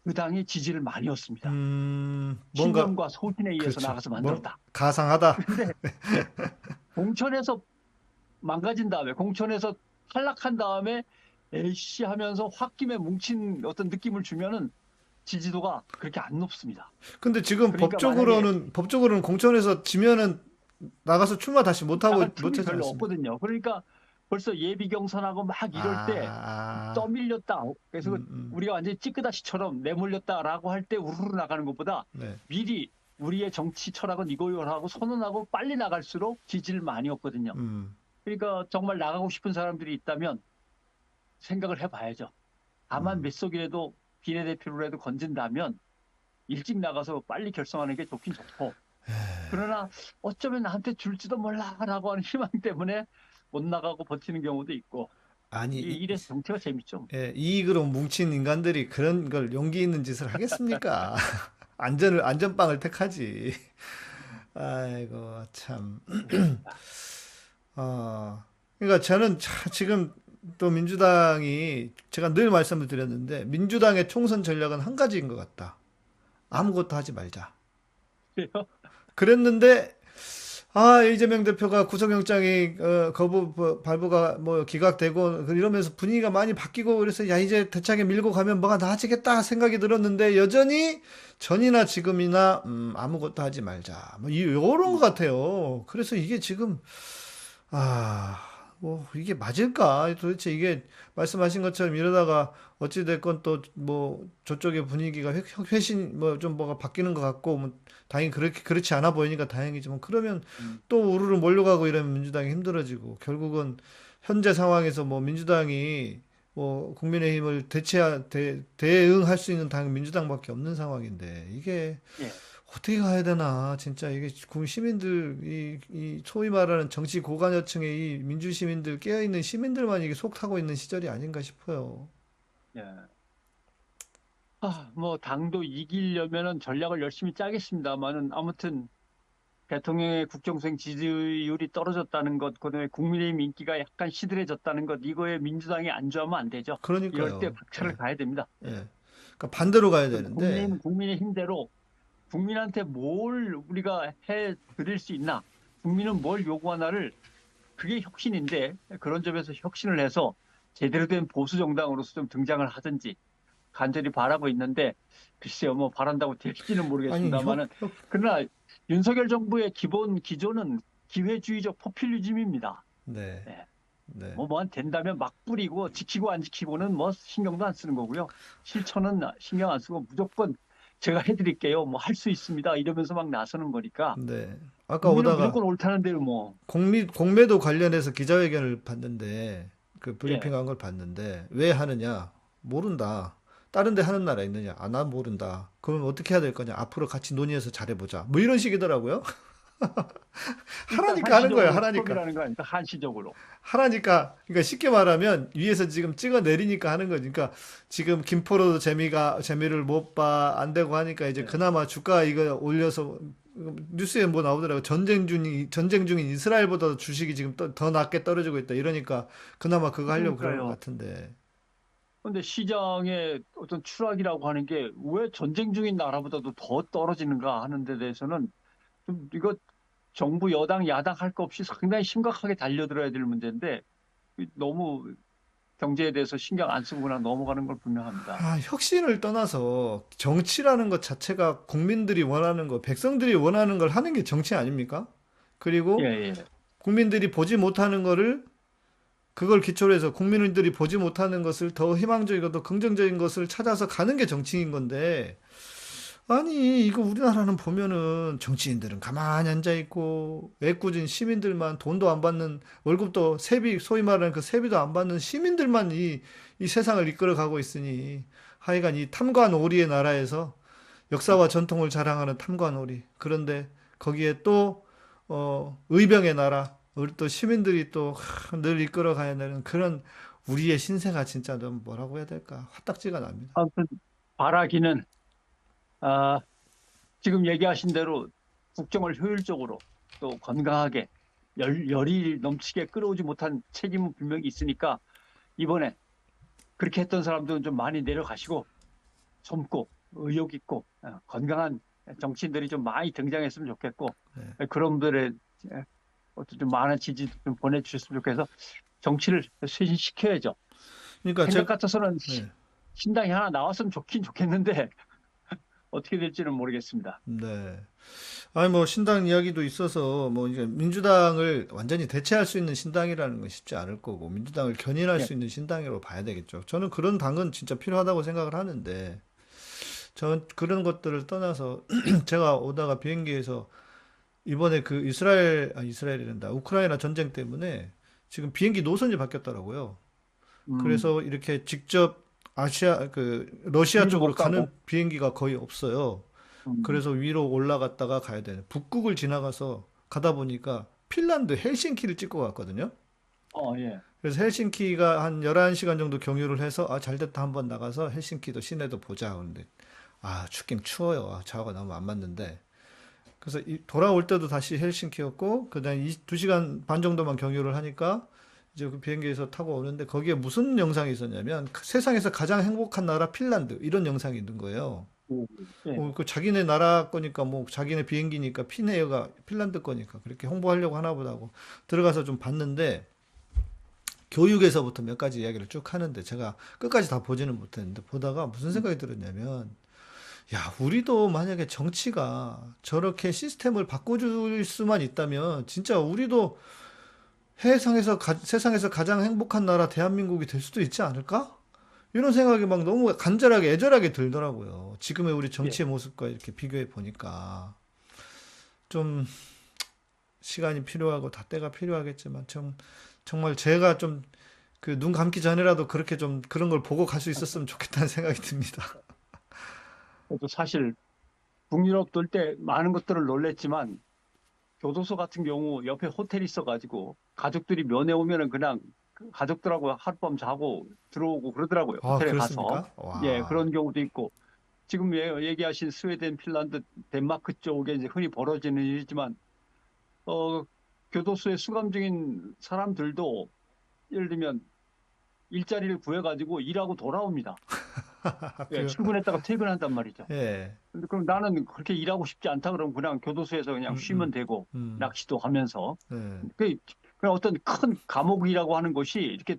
그 당이 지지를 많이 얻습니다. 뭔가 신념과 소신에 의해서 그렇죠. 나가서 만들었다. 가상하다. 근데 공천에서 망가진 다음에 공천에서 탈락한 다음에 에이씨 하면서 홧김에 뭉친 어떤 느낌을 주면은 지지도가 그렇게 안 높습니다. 근데 지금 그러니까 법적으로는 공천에서 지면은 나가서 출마 다시 못 틈이 하지 별로 않습니까? 없거든요. 그러니까 벌써 예비 경선하고 막 이럴 때 떠밀렸다. 그래서 우리가 완전히 찌끄다시처럼 내몰렸다라고 할 때 우르르 나가는 것보다 네. 미리 우리의 정치 철학은 이거요라고 선언하고 빨리 나갈수록 지지를 많이 얻거든요. 그러니까 정말 나가고 싶은 사람들이 있다면 생각을 해봐야죠. 다만 몇 석이라도 비례대표로라도 건진다면 일찍 나가서 빨리 결성하는 게 좋긴 좋고 그러나 어쩌면 나한테 줄지도 몰라라고 하는 희망 때문에 못 나가고 버티는 경우도 있고 아니 이래서 정치가 재밌죠. 예, 이익으로 뭉친 인간들이 그런 걸 용기 있는 짓을 하겠습니까? 안전빵을 택하지. 아이고 참. 그러니까 저는 지금 또 민주당이 제가 늘 말씀을 드렸는데 민주당의 총선 전략은 한 가지인 것 같다. 아무것도 하지 말자. 그래요? 그랬는데 이재명 대표가 구속영장이 발부가 뭐 기각되고 이러면서 분위기가 많이 바뀌고 그래서 야 이제 대차게 밀고 가면 뭐가 나아지겠다 생각이 들었는데 여전히 전이나 지금이나 아무것도 하지 말자 뭐 이런 것 같아요. 그래서 이게 지금 뭐 이게 맞을까? 도대체 이게 말씀하신 것처럼 이러다가 어찌 됐건 또 뭐 저쪽의 분위기가 회신 뭐 좀 뭐가 바뀌는 것 같고 뭐 다행히 그렇지 않아 보이니까 다행이지만 그러면 또 우르르 몰려가고 이러면 민주당이 힘들어지고 결국은 현재 상황에서 뭐 민주당이 뭐 국민의힘을 대응할 수 있는 당은 민주당밖에 없는 상황인데 이게 어떻게 가야 되나 진짜 이게 시민들 이 소위 말하는 정치 고관여층의 이 민주 시민들 깨어있는 시민들만 이게 속 타고 있는 시절이 아닌가 싶어요. 예. 뭐 당도 이기려면은 전략을 열심히 짜겠습니다만은 아무튼 대통령의 국정수행 지지율이 떨어졌다는 것, 그다음에 국민의힘 인기가 약간 시들해졌다는 것, 이거에 민주당이 안주하면 안 되죠. 그러니까요. 이럴 때 박차를 가야 됩니다. 예. 그러니까 반대로 가야 되는데 국민의힘은 국민의힘대로 국민한테 뭘 우리가 해 드릴 수 있나, 국민은 뭘 요구하나를 그게 혁신인데 그런 점에서 혁신을 해서 제대로 된 보수 정당으로서 좀 등장을 하든지 간절히 바라고 있는데 글쎄요 뭐 바란다고 될지는 모르겠습니다만은 그러나 윤석열 정부의 기본 기조는 기회주의적 포퓰리즘입니다. 네. 뭐한 된다면 막 뿌리고 지키고 안 지키고는 뭐 신경도 안 쓰는 거고요. 실천은 신경 안 쓰고 무조건 제가 해드릴게요. 뭐 할 수 있습니다. 이러면서 막 나서는 거니까. 네. 아까 국민은 오다가 무조건 옳다는 대로 뭐. 공매도 관련해서 기자회견을 봤는데 그 브리핑한 걸 봤는데 왜 하느냐? 모른다. 다른 데 하는 나라 있느냐? 난 모른다. 그럼 어떻게 해야 될 거냐? 앞으로 같이 논의해서 잘해보자. 뭐 이런 식이더라고요. 하라니까 하는 거예요. 하라니까. 한시적으로. 하라니까. 그러니까 쉽게 말하면 위에서 지금 찍어 내리니까 하는 거지. 그러니까 지금 김포로도 재미를 못 봐. 안 되고 하니까 이제 그나마 주가 이거 올려서 뉴스에 뭐 나오더라고요. 전쟁 중인 이스라엘보다 주식이 지금 더 낮게 떨어지고 있다. 이러니까 그나마 그거 하려고 그런 것 같은데. 근데 시장의 어떤 추락이라고 하는 게 왜 전쟁 중인 나라보다도 더 떨어지는가 하는 데 대해서는 좀 이거 정부 여당 야당 할 거 없이 상당히 심각하게 달려들어야 될 문제인데 너무 경제에 대해서 신경 안 쓰고 그냥 넘어가는 걸 분명합니다. 혁신을 떠나서 정치라는 것 자체가 국민들이 원하는 거, 백성들이 원하는 걸 하는 게 정치 아닙니까? 그리고 예, 예. 국민들이 보지 못하는 거를 그걸 기초로 해서 국민들이 보지 못하는 것을 더 희망적이고 더 긍정적인 것을 찾아서 가는 게 정치인 건데, 아니 이거 우리나라는 보면은 정치인들은 가만히 앉아 있고 애꿎은 시민들만, 돈도 안 받는, 월급도 세비, 소위 말하는 그 세비도 안 받는 시민들만 이 세상을 이끌어 가고 있으니, 하여간 이 탐관오리의 나라에서 역사와 전통을 자랑하는 탐관오리, 그런데 거기에 또 의병의 나라, 우리 또 시민들이 또 늘 이끌어 가야 되는 그런 우리의 신세가 진짜 좀 뭐라고 해야 될까, 화딱지가 납니다. 아무튼 바라기는 지금 얘기하신 대로 국정을 효율적으로 또 건강하게 열이 넘치게 끌어오지 못한 책임은 분명히 있으니까 이번에 그렇게 했던 사람들은 좀 많이 내려가시고 젊고 의욕 있고 건강한 정치인들이 좀 많이 등장했으면 좋겠고, 그런 분들의 어떤 좀 많은 지지 좀 보내주셨으면 좋겠어서 정치를 쇄신시켜야죠. 그러니까 생각 같아서는 네. 신당이 하나 나왔으면 좋긴 좋겠는데 어떻게 될지는 모르겠습니다. 네. 아니 뭐 신당 이야기도 있어서 뭐 이제 민주당을 완전히 대체할 수 있는 신당이라는 건 쉽지 않을 거고, 민주당을 견인할 네. 수 있는 신당이라고 봐야 되겠죠. 저는 그런 당은 진짜 필요하다고 생각을 하는데, 전 그런 것들을 떠나서 제가 오다가 비행기에서 이번에 그 이스라엘이란다, 우크라이나 전쟁 때문에 지금 비행기 노선이 바뀌었더라고요. 그래서 이렇게 직접 러시아 위로 쪽으로 못 가고. 가는 비행기가 거의 없어요. 그래서 위로 올라갔다가 가야 되는, 북극을 지나가서 가다 보니까 핀란드 헬싱키를 찍고 갔거든요. 예. 그래서 헬싱키가 한 11시간 정도 경유를 해서 잘됐다, 한번 나가서 헬싱키도 시내도 보자. 근데 춥긴 추워요. 저하고 너무 안 맞는데. 그래서 돌아올 때도 다시 헬싱키였고, 그다음에 2시간 반 정도만 경유를 하니까 이제 그 비행기에서 타고 오는데, 거기에 무슨 영상이 있었냐면 세상에서 가장 행복한 나라 핀란드, 이런 영상이 있는 거예요. 예. 그 자기네 나라 거니까, 뭐 자기네 비행기니까 핀에어가 핀란드 거니까 그렇게 홍보하려고 하나 보다고 들어가서 좀 봤는데, 교육에서부터 몇 가지 이야기를 쭉 하는데 제가 끝까지 다 보지는 못했는데, 보다가 무슨 생각이 들었냐면, 야, 우리도 만약에 정치가 저렇게 시스템을 바꿔줄 수만 있다면 진짜 우리도 세상에서 가장 행복한 나라 대한민국이 될 수도 있지 않을까? 이런 생각이 막 너무 간절하게, 애절하게 들더라고요. 지금의 우리 정치의 모습과 이렇게 비교해 보니까. 좀 시간이 필요하고 다 때가 필요하겠지만, 정말 제가 좀 그 눈 감기 전이라도 그렇게 좀 그런 걸 보고 갈 수 있었으면 좋겠다는 생각이 듭니다. 또 사실 북유럽 돌 때 많은 것들을 놀랬지만, 교도소 같은 경우 옆에 호텔이 있어가지고 가족들이 면회 오면은 그냥 그 가족들하고 하룻밤 자고 들어오고 그러더라고요. 호텔에 가서. 그렇습니까? 와. 예, 그런 경우도 있고, 지금 얘기하신 스웨덴, 핀란드, 덴마크 쪽에 이제 흔히 벌어지는 일이지만, 교도소에 수감 중인 사람들도 예를 들면 일자리를 구해가지고 일하고 돌아옵니다. 예, 출근했다가 퇴근한단 말이죠. 예. 근데 그럼 나는 그렇게 일하고 싶지 않다 그러면 그냥 교도소에서 그냥 쉬면 되고, 낚시도 하면서. 예. 그냥 어떤 큰 감옥이라고 하는 것이 이렇게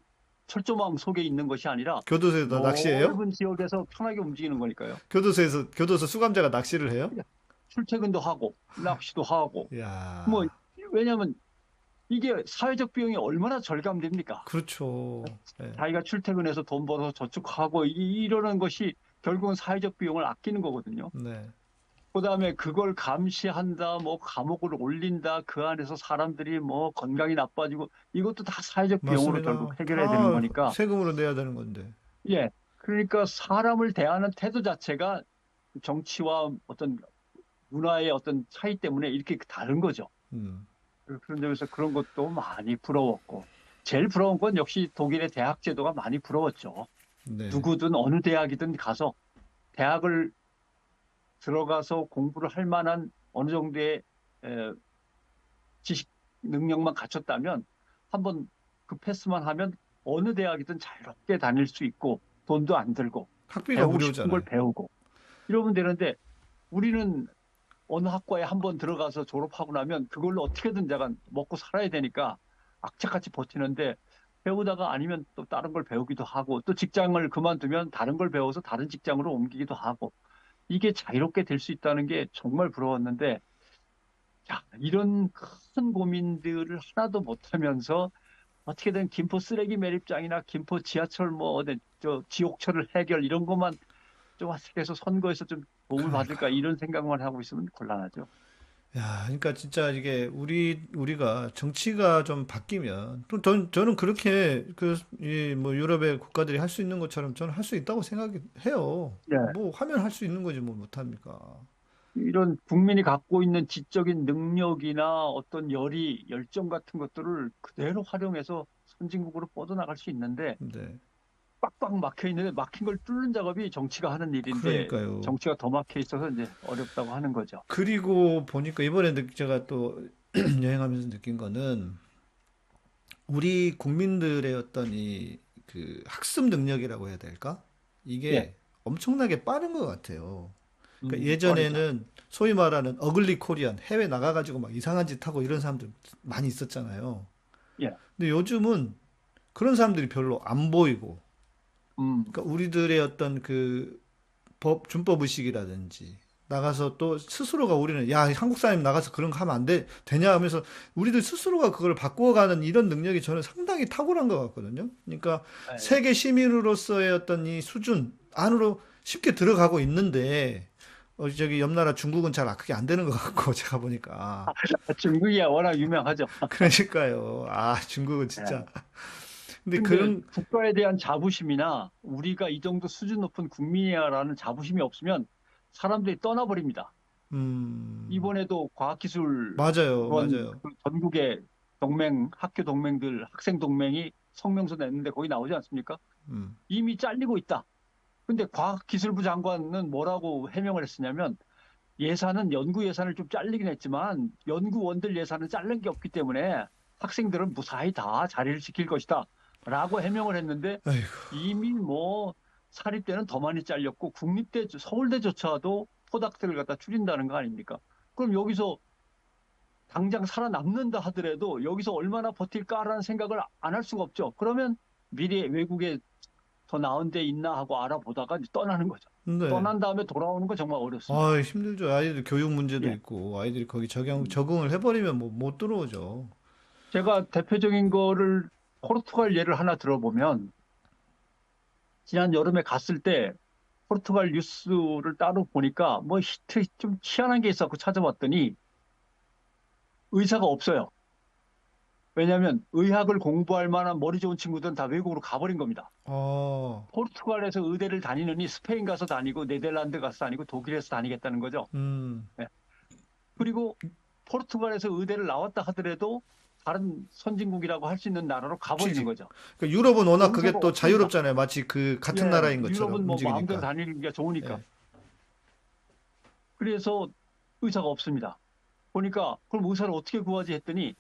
철조망 속에 있는 것이 아니라 교도소에서 낚시해요? 넓은 지역에서 편하게 움직이는 거니까요. 교도소 수감자가 낚시를 해요? 출퇴근도 하고 낚시도 하고. 야. 뭐 왜냐하면 이게 사회적 비용이 얼마나 절감됩니까? 그렇죠. 예. 자기가 출퇴근해서 돈 벌어서 저축하고 이러는 것이 결국은 사회적 비용을 아끼는 거거든요. 네. 그다음에 그걸 감시한다, 뭐 감옥을 올린다, 그 안에서 사람들이 뭐 건강이 나빠지고, 이것도 다 사회적 비용으로 맞습니다. 결국 해결해야 다 되는 거니까. 세금으로 내야 되는 건데. 예. 그러니까 사람을 대하는 태도 자체가 정치와 어떤 문화의 어떤 차이 때문에 이렇게 다른 거죠. 그런 점에서 그런 것도 많이 부러웠고, 제일 부러운 건 역시 독일의 대학 제도가 많이 부러웠죠. 네. 누구든 어느 대학이든 가서 대학을 들어가서 공부를 할 만한 어느 정도의 지식 능력만 갖췄다면, 한번 그 패스만 하면 어느 대학이든 자유롭게 다닐 수 있고 돈도 안 들고 학비가 배우고 싶은 무료잖아요. 걸 배우고 이러면 되는데, 우리는 어느 학과에 한번 들어가서 졸업하고 나면 그걸로 어떻게든 내가 먹고 살아야 되니까 악착같이 버티는데, 배우다가 아니면 또 다른 걸 배우기도 하고 또 직장을 그만두면 다른 걸 배워서 다른 직장으로 옮기기도 하고 이게 자유롭게 될 수 있다는 게 정말 부러웠는데 자, 이런 큰 고민들을 하나도 못하면서 어떻게든 김포 쓰레기 매립장이나 김포 지하철 뭐 어디 저 지옥철을 해결 이런 것만 좀 어떻게 해서 선거에서 좀 도움을 받을까 이런 생각만 하고 있으면 곤란하죠. 야, 그러니까 진짜 이게 우리가 정치가 좀 바뀌면 또 저는 그렇게 뭐 유럽의 국가들이 할 수 있는 것처럼 저는 할 수 있다고 생각해요. 네. 뭐 하면 할 수 있는 거지 뭐 못합니까? 이런 국민이 갖고 있는 지적인 능력이나 어떤 열정 같은 것들을 그대로 활용해서 선진국으로 뻗어나갈 수 있는데 네. 빡빡 막혀 있는데 막힌 걸 뚫는 작업이 정치가 하는 일인데 그러니까요. 정치가 더 막혀 있어서 이제 어렵다고 하는 거죠. 그리고 보니까 이번에 제가 또 여행하면서 느낀 거는 우리 국민들의 어떤 그 학습 능력이라고 해야 될까? 이게 예. 엄청나게 빠른 것 같아요. 그러니까 빠르죠. 예전에는 소위 말하는 어글리 코리안, 해외 나가가지고 막 이상한 짓 하고 이런 사람들 많이 있었잖아요. 예. 근데 요즘은 그런 사람들이 별로 안 보이고, 음. 그러니까 우리들의 어떤 그 준법 의식이라든지 나가서 또 스스로가 우리는 야, 한국 사람이 나가서 그런 거 하면 되냐 하면서 우리들 스스로가 그걸 바꾸어가는 이런 능력이 저는 상당히 탁월한 것 같거든요. 그러니까 예. 세계 시민으로서의 어떤 이 수준 안으로 쉽게 들어가고 있는데 저기 옆 나라 중국은 잘 그게 안 되는 것 같고 제가 보니까 중국이야 워낙 유명하죠. 그러니까요. 아, 중국은 진짜. 근데 근데 그런 국가에 대한 자부심이나 우리가 이 정도 수준 높은 국민이야라는 자부심이 없으면 사람들이 떠나버립니다. 이번에도 과학기술 맞아요, 원 맞아요. 그 전국의 학교 동맹들, 학생 동맹이 성명서 냈는데 거기 나오지 않습니까? 음, 이미 잘리고 있다. 근데 과학기술부 장관은 뭐라고 해명을 했으냐면 연구 예산을 좀 잘리긴 했지만 연구원들 예산은 자른 게 없기 때문에 학생들은 무사히 다 자리를 지킬 것이다. 라고 해명을 했는데 아이고, 이미 뭐 사립대는 더 많이 잘렸고 국립대, 서울대조차도 포닥들을 갖다 줄인다는 거 아닙니까? 그럼 여기서 당장 살아남는다 하더라도 여기서 얼마나 버틸까라는 생각을 안 할 수가 없죠. 그러면 미래 외국에 더 나은 데 있나 하고 알아보다가 이제 떠나는 거죠. 네. 떠난 다음에 돌아오는 건 정말 어렵습니다. 아, 힘들죠. 아이들 교육 문제도 예. 있고 아이들이 거기 적응을 해버리면 뭐 못 들어오죠. 제가 대표적인 거를 포르투갈 예를 하나 들어보면 지난 여름에 갔을 때 포르투갈 뉴스를 따로 보니까 뭐 히트 좀 희한한 게 있었고 찾아봤더니 의사가 없어요. 왜냐하면 의학을 공부할 만한 머리 좋은 친구들은 다 외국으로 가버린 겁니다. 아, 포르투갈에서 의대를 다니느니 스페인 가서 다니고 네덜란드 가서 다니고 독일에서 다니겠다는 거죠. 예. 그리고 포르투갈에서 의대를 나왔다 하더라도 다른 선진국이라고 할 수 있는 나라로 가버리는 그치. 거죠. 그러니까 유럽은 워낙 그게 의사가 또 없습니다. 자유롭잖아요. 마치 그 같은 예, 나라인 것처럼 유럽은 뭐 마음대로 움직이니까. 다니기가 좋으니까. 예. 그래서 의사가 없습니다. 보니까 그럼 의사를 어떻게 구하지 했더니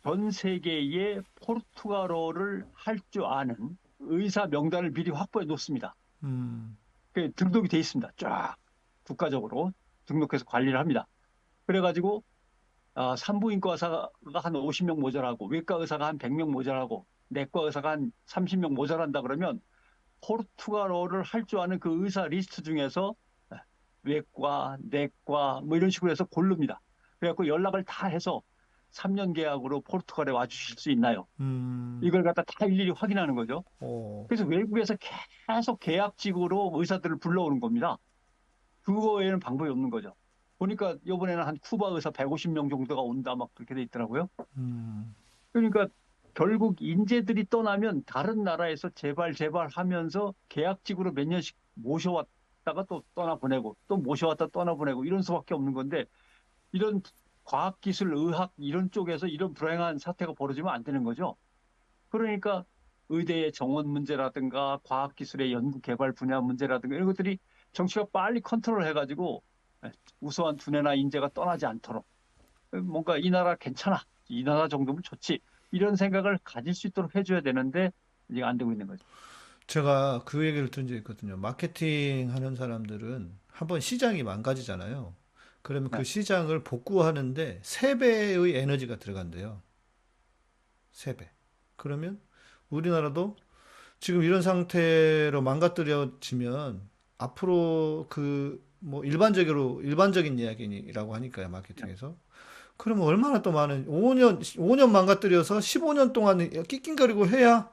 전 세계에 포르투갈어를 할 줄 아는 의사 명단을 미리 확보해 놓습니다. 그 등록이 돼 있습니다. 쫙 국가적으로 등록해서 관리를 합니다. 그래가지고 산부인과 의사가 한 50명 모자라고 외과 의사가 한 100명 모자라고 내과 의사가 한 30명 모자란다 그러면 포르투갈어를 할 줄 아는 그 의사 리스트 중에서 외과, 내과 뭐 이런 식으로 해서 고릅니다. 그래갖고 연락을 다 해서 3년 계약으로 포르투갈에 와주실 수 있나요? 이걸 갖다 다 일일이 확인하는 거죠. 그래서 외국에서 계속 계약직으로 의사들을 불러오는 겁니다. 그거 외에는 방법이 없는 거죠. 보니까 이번에는 한 쿠바 의사 150명 정도가 온다 막 그렇게 돼 있더라고요. 그러니까 결국 인재들이 떠나면 다른 나라에서 제발 하면서 계약직으로 몇 년씩 모셔왔다가 또 떠나보내고 또 모셔왔다 떠나보내고 이런 수밖에 없는 건데 이런 과학기술, 의학 이런 쪽에서 이런 불행한 사태가 벌어지면 안 되는 거죠. 그러니까 의대의 정원 문제라든가 과학기술의 연구개발 분야 문제라든가 이런 것들이 정치가 빨리 컨트롤 해가지고 우수한 두뇌나 인재가 떠나지 않도록 뭔가 이 나라 괜찮아, 이 나라 정도면 좋지 이런 생각을 가질 수 있도록 해줘야 되는데 이제 안 되고 있는 거죠. 제가 그 얘기를 들은 적이 있거든요. 마케팅 하는 사람들은 한번 시장이 망가지잖아요. 그러면 그 시장을 복구하는데 3배의 에너지가 들어간대요. 3배. 그러면 우리나라도 지금 이런 상태로 망가뜨려지면 앞으로 뭐 일반적인 이야기라고 하니까요, 마케팅에서. 그러면 얼마나 또 많은 5년 망가뜨려서 15년 동안 낑낑거리고 해야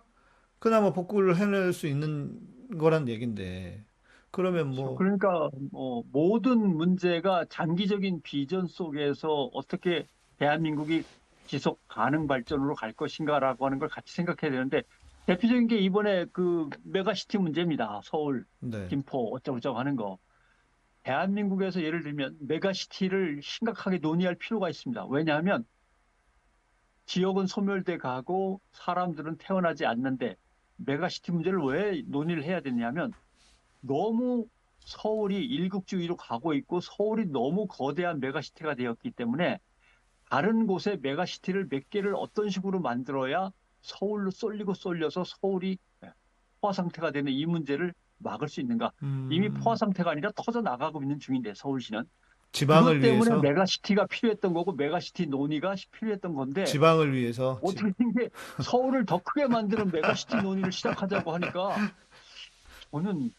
그나마 복구를 해낼 수 있는 거란 얘긴데. 그러면 뭐 그러니까 모든 문제가 장기적인 비전 속에서 어떻게 대한민국이 지속 가능 발전으로 갈 것인가라고 하는 걸 같이 생각해야 되는데 대표적인 게 이번에 그 메가시티 문제입니다. 서울, 네. 김포 어쩌고저쩌고 하는 거. 대한민국에서 예를 들면 메가시티를 심각하게 논의할 필요가 있습니다. 왜냐하면 지역은 소멸돼 가고 사람들은 태어나지 않는데 메가시티 문제를 왜 논의를 해야 되냐면 너무 서울이 일국주의로 가고 있고 서울이 너무 거대한 메가시티가 되었기 때문에 다른 곳에 메가시티를 몇 개를 어떤 식으로 만들어야 서울로 쏠려서 서울이 포화 상태가 되는 이 문제를 막을 수 있는가. 이미 포화 상태가 아니라 터져 나가고 있는 중인데 서울시는. 지방을 그것 때문에 위해서 메가시티가 필요했던 거고 메가시티 논의가 필요했던 건데 지방을 위해서 어떻게 이게 서울을 더 크게 만드는 메가시티 논의를 시작하자고 하니까 저는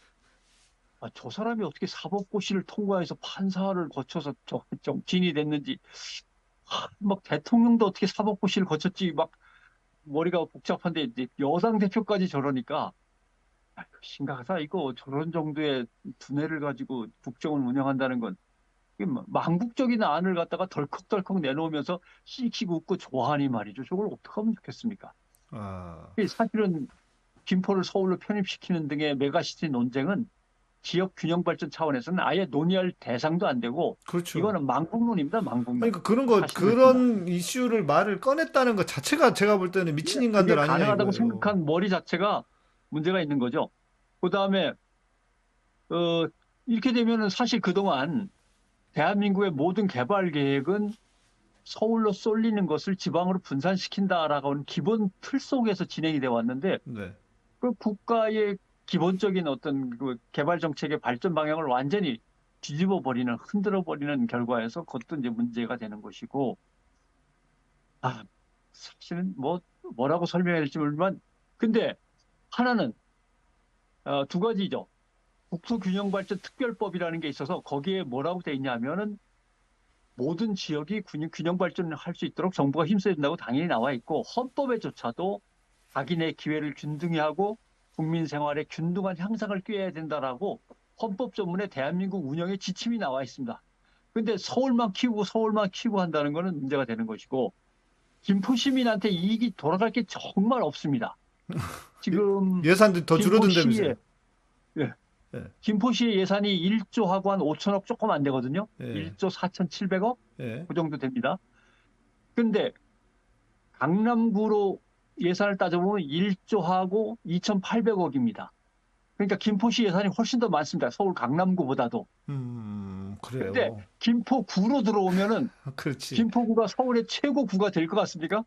저 사람이 어떻게 사법고시를 통과해서 판사를 거쳐서 정치인이 됐는지 막 대통령도 어떻게 사법고시를 거쳤지 막 머리가 복잡한데 이제 여당 대표까지 저러니까 심각하다 이거 저런 정도의 두뇌를 가지고 국정을 운영한다는 건 망국적인 안을 갖다가 덜컥덜컥 내놓으면서 씩씩 웃고 좋아하니 말이죠. 저걸 어떻게 하면 좋겠습니까? 사실은 김포를 서울로 편입시키는 등의 메가시티 논쟁은 지역 균형 발전 차원에서는 아예 논의할 대상도 안 되고 그렇죠. 이거는 망국론입니다. 망국론. 그러니까 그런 이슈를 말을 꺼냈다는 것 자체가 제가 볼 때는 미친 인간들 아니냐 가능하다고 이거예요. 생각한 머리 자체가 문제가 있는 거죠. 그다음에 이렇게 되면은 사실 그동안 대한민국의 모든 개발 계획은 서울로 쏠리는 것을 지방으로 분산시킨다라고 하는 기본 틀 속에서 진행이 되어 왔는데 네. 그 국가의 기본적인 어떤 그 개발 정책의 발전 방향을 완전히 뒤집어 버리는, 흔들어 버리는 결과에서 그것도 이제 문제가 되는 것이고, 사실은 뭐라고 설명해야 될지 모르지만, 근데 하나는 두 가지죠. 국토균형발전 특별법이라는 게 있어서 거기에 뭐라고 돼 있냐면은 모든 지역이 균형 발전을 할 수 있도록 정부가 힘써야 된다고 당연히 나와 있고 헌법에조차도 자기네 기회를 균등히 하고 국민 생활의 균등한 향상을 꾀해야 된다라고 헌법 전문에 대한민국 운영의 지침이 나와 있습니다. 그런데 서울만 키우고 한다는 거는 문제가 되는 것이고 김포 시민한테 이익이 돌아갈 게 정말 없습니다. 지금 예산도 더 줄어든다면서요. 김포시의 예산이 1조하고 한 5천억 조금 안 되거든요. 예. 1조 4,700억? 예. 그 정도 됩니다. 근데 강남구로 예산을 따져보면 1조하고 2,800억입니다. 그러니까 김포시 예산이 훨씬 더 많습니다. 서울 강남구보다도. 그래요. 근데 김포구로 들어오면은 그렇지. 김포구가 서울의 최고구가 될 것 같습니까?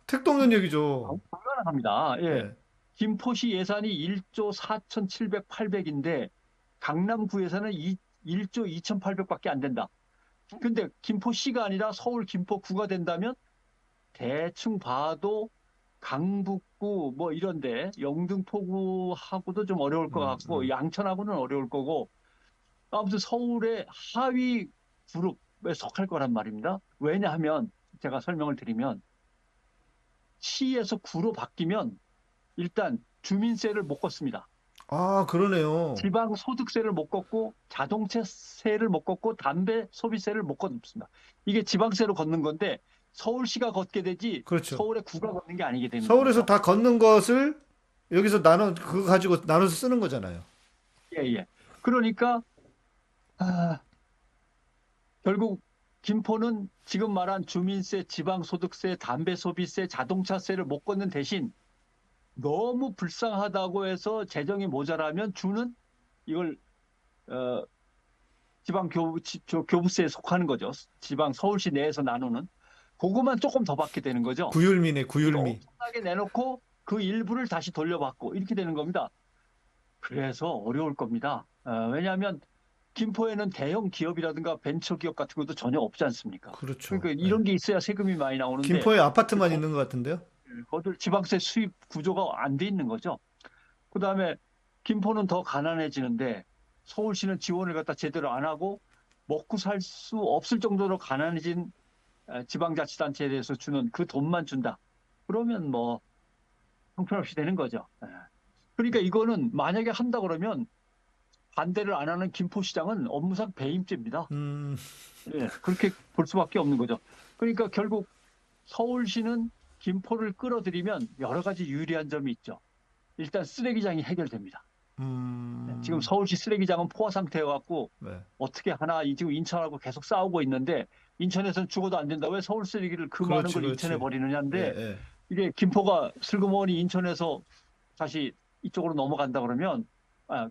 택도 없는 얘기죠. 불가능합니다. 예. 네. 김포시 예산이 1조 4,700, 800인데 강남구 예산은 1조 2,800밖에 안 된다. 근데 김포시가 아니라 서울 김포구가 된다면 대충 봐도 강북구 뭐 이런데 영등포구하고도 좀 어려울 것 같고 양천하고는 어려울 거고 아무튼 서울의 하위 그룹에 속할 거란 말입니다. 왜냐하면 제가 설명을 드리면 시에서 구로 바뀌면 일단 주민세를 못 걷습니다. 그러네요. 지방 소득세를 못 걷고 자동차세를 못 걷고 담배 소비세를 못 걷습니다. 이게 지방세로 걷는 건데 서울시가 걷게 되지 그렇죠. 서울의 구가 걷는 게 아니게 됩니다. 서울에서 다 걷는 것을 여기서 그거 가지고 나눠서 쓰는 거잖아요. 예. 그러니까 결국 김포는 지금 말한 주민세, 지방소득세, 담배소비세, 자동차세를 못 걷는 대신 너무 불쌍하다고 해서 재정이 모자라면 주는 이걸 지방 교부세에 속하는 거죠. 지방 서울시 내에서 나누는. 그것만 조금 더 받게 되는 거죠. 구율미. 엄청나게 내놓고 그 일부를 다시 돌려받고 이렇게 되는 겁니다. 그래서 어려울 겁니다. 왜냐하면 김포에는 대형 기업이라든가 벤처기업 같은 것도 전혀 없지 않습니까? 그렇죠. 그러니까 이런 게 있어야 세금이 많이 나오는데 김포에 아파트만 있는 것 같은데요? 거들 지방세 수입 구조가 안 돼 있는 거죠. 그다음에 김포는 더 가난해지는데 서울시는 지원을 갖다 제대로 안 하고 먹고 살 수 없을 정도로 가난해진 지방자치단체에 대해서 주는 그 돈만 준다. 그러면 뭐 형편없이 되는 거죠. 그러니까 이거는 만약에 한다 그러면 반대를 안 하는 김포시장은 업무상 배임죄입니다. 예, 그렇게 볼 수밖에 없는 거죠. 그러니까 결국 서울시는 김포를 끌어들이면 여러 가지 유리한 점이 있죠. 일단 쓰레기장이 해결됩니다. 지금 서울시 쓰레기장은 포화 상태여갖고 네. 어떻게 하나 지금 인천하고 계속 싸우고 있는데 인천에서는 죽어도 안 된다. 왜 서울 쓰레기를 그 많은 그렇지, 걸 그렇지. 인천에 버리느냐인데 예, 예. 이게 김포가 슬그머니 인천에서 다시 이쪽으로 넘어간다 그러면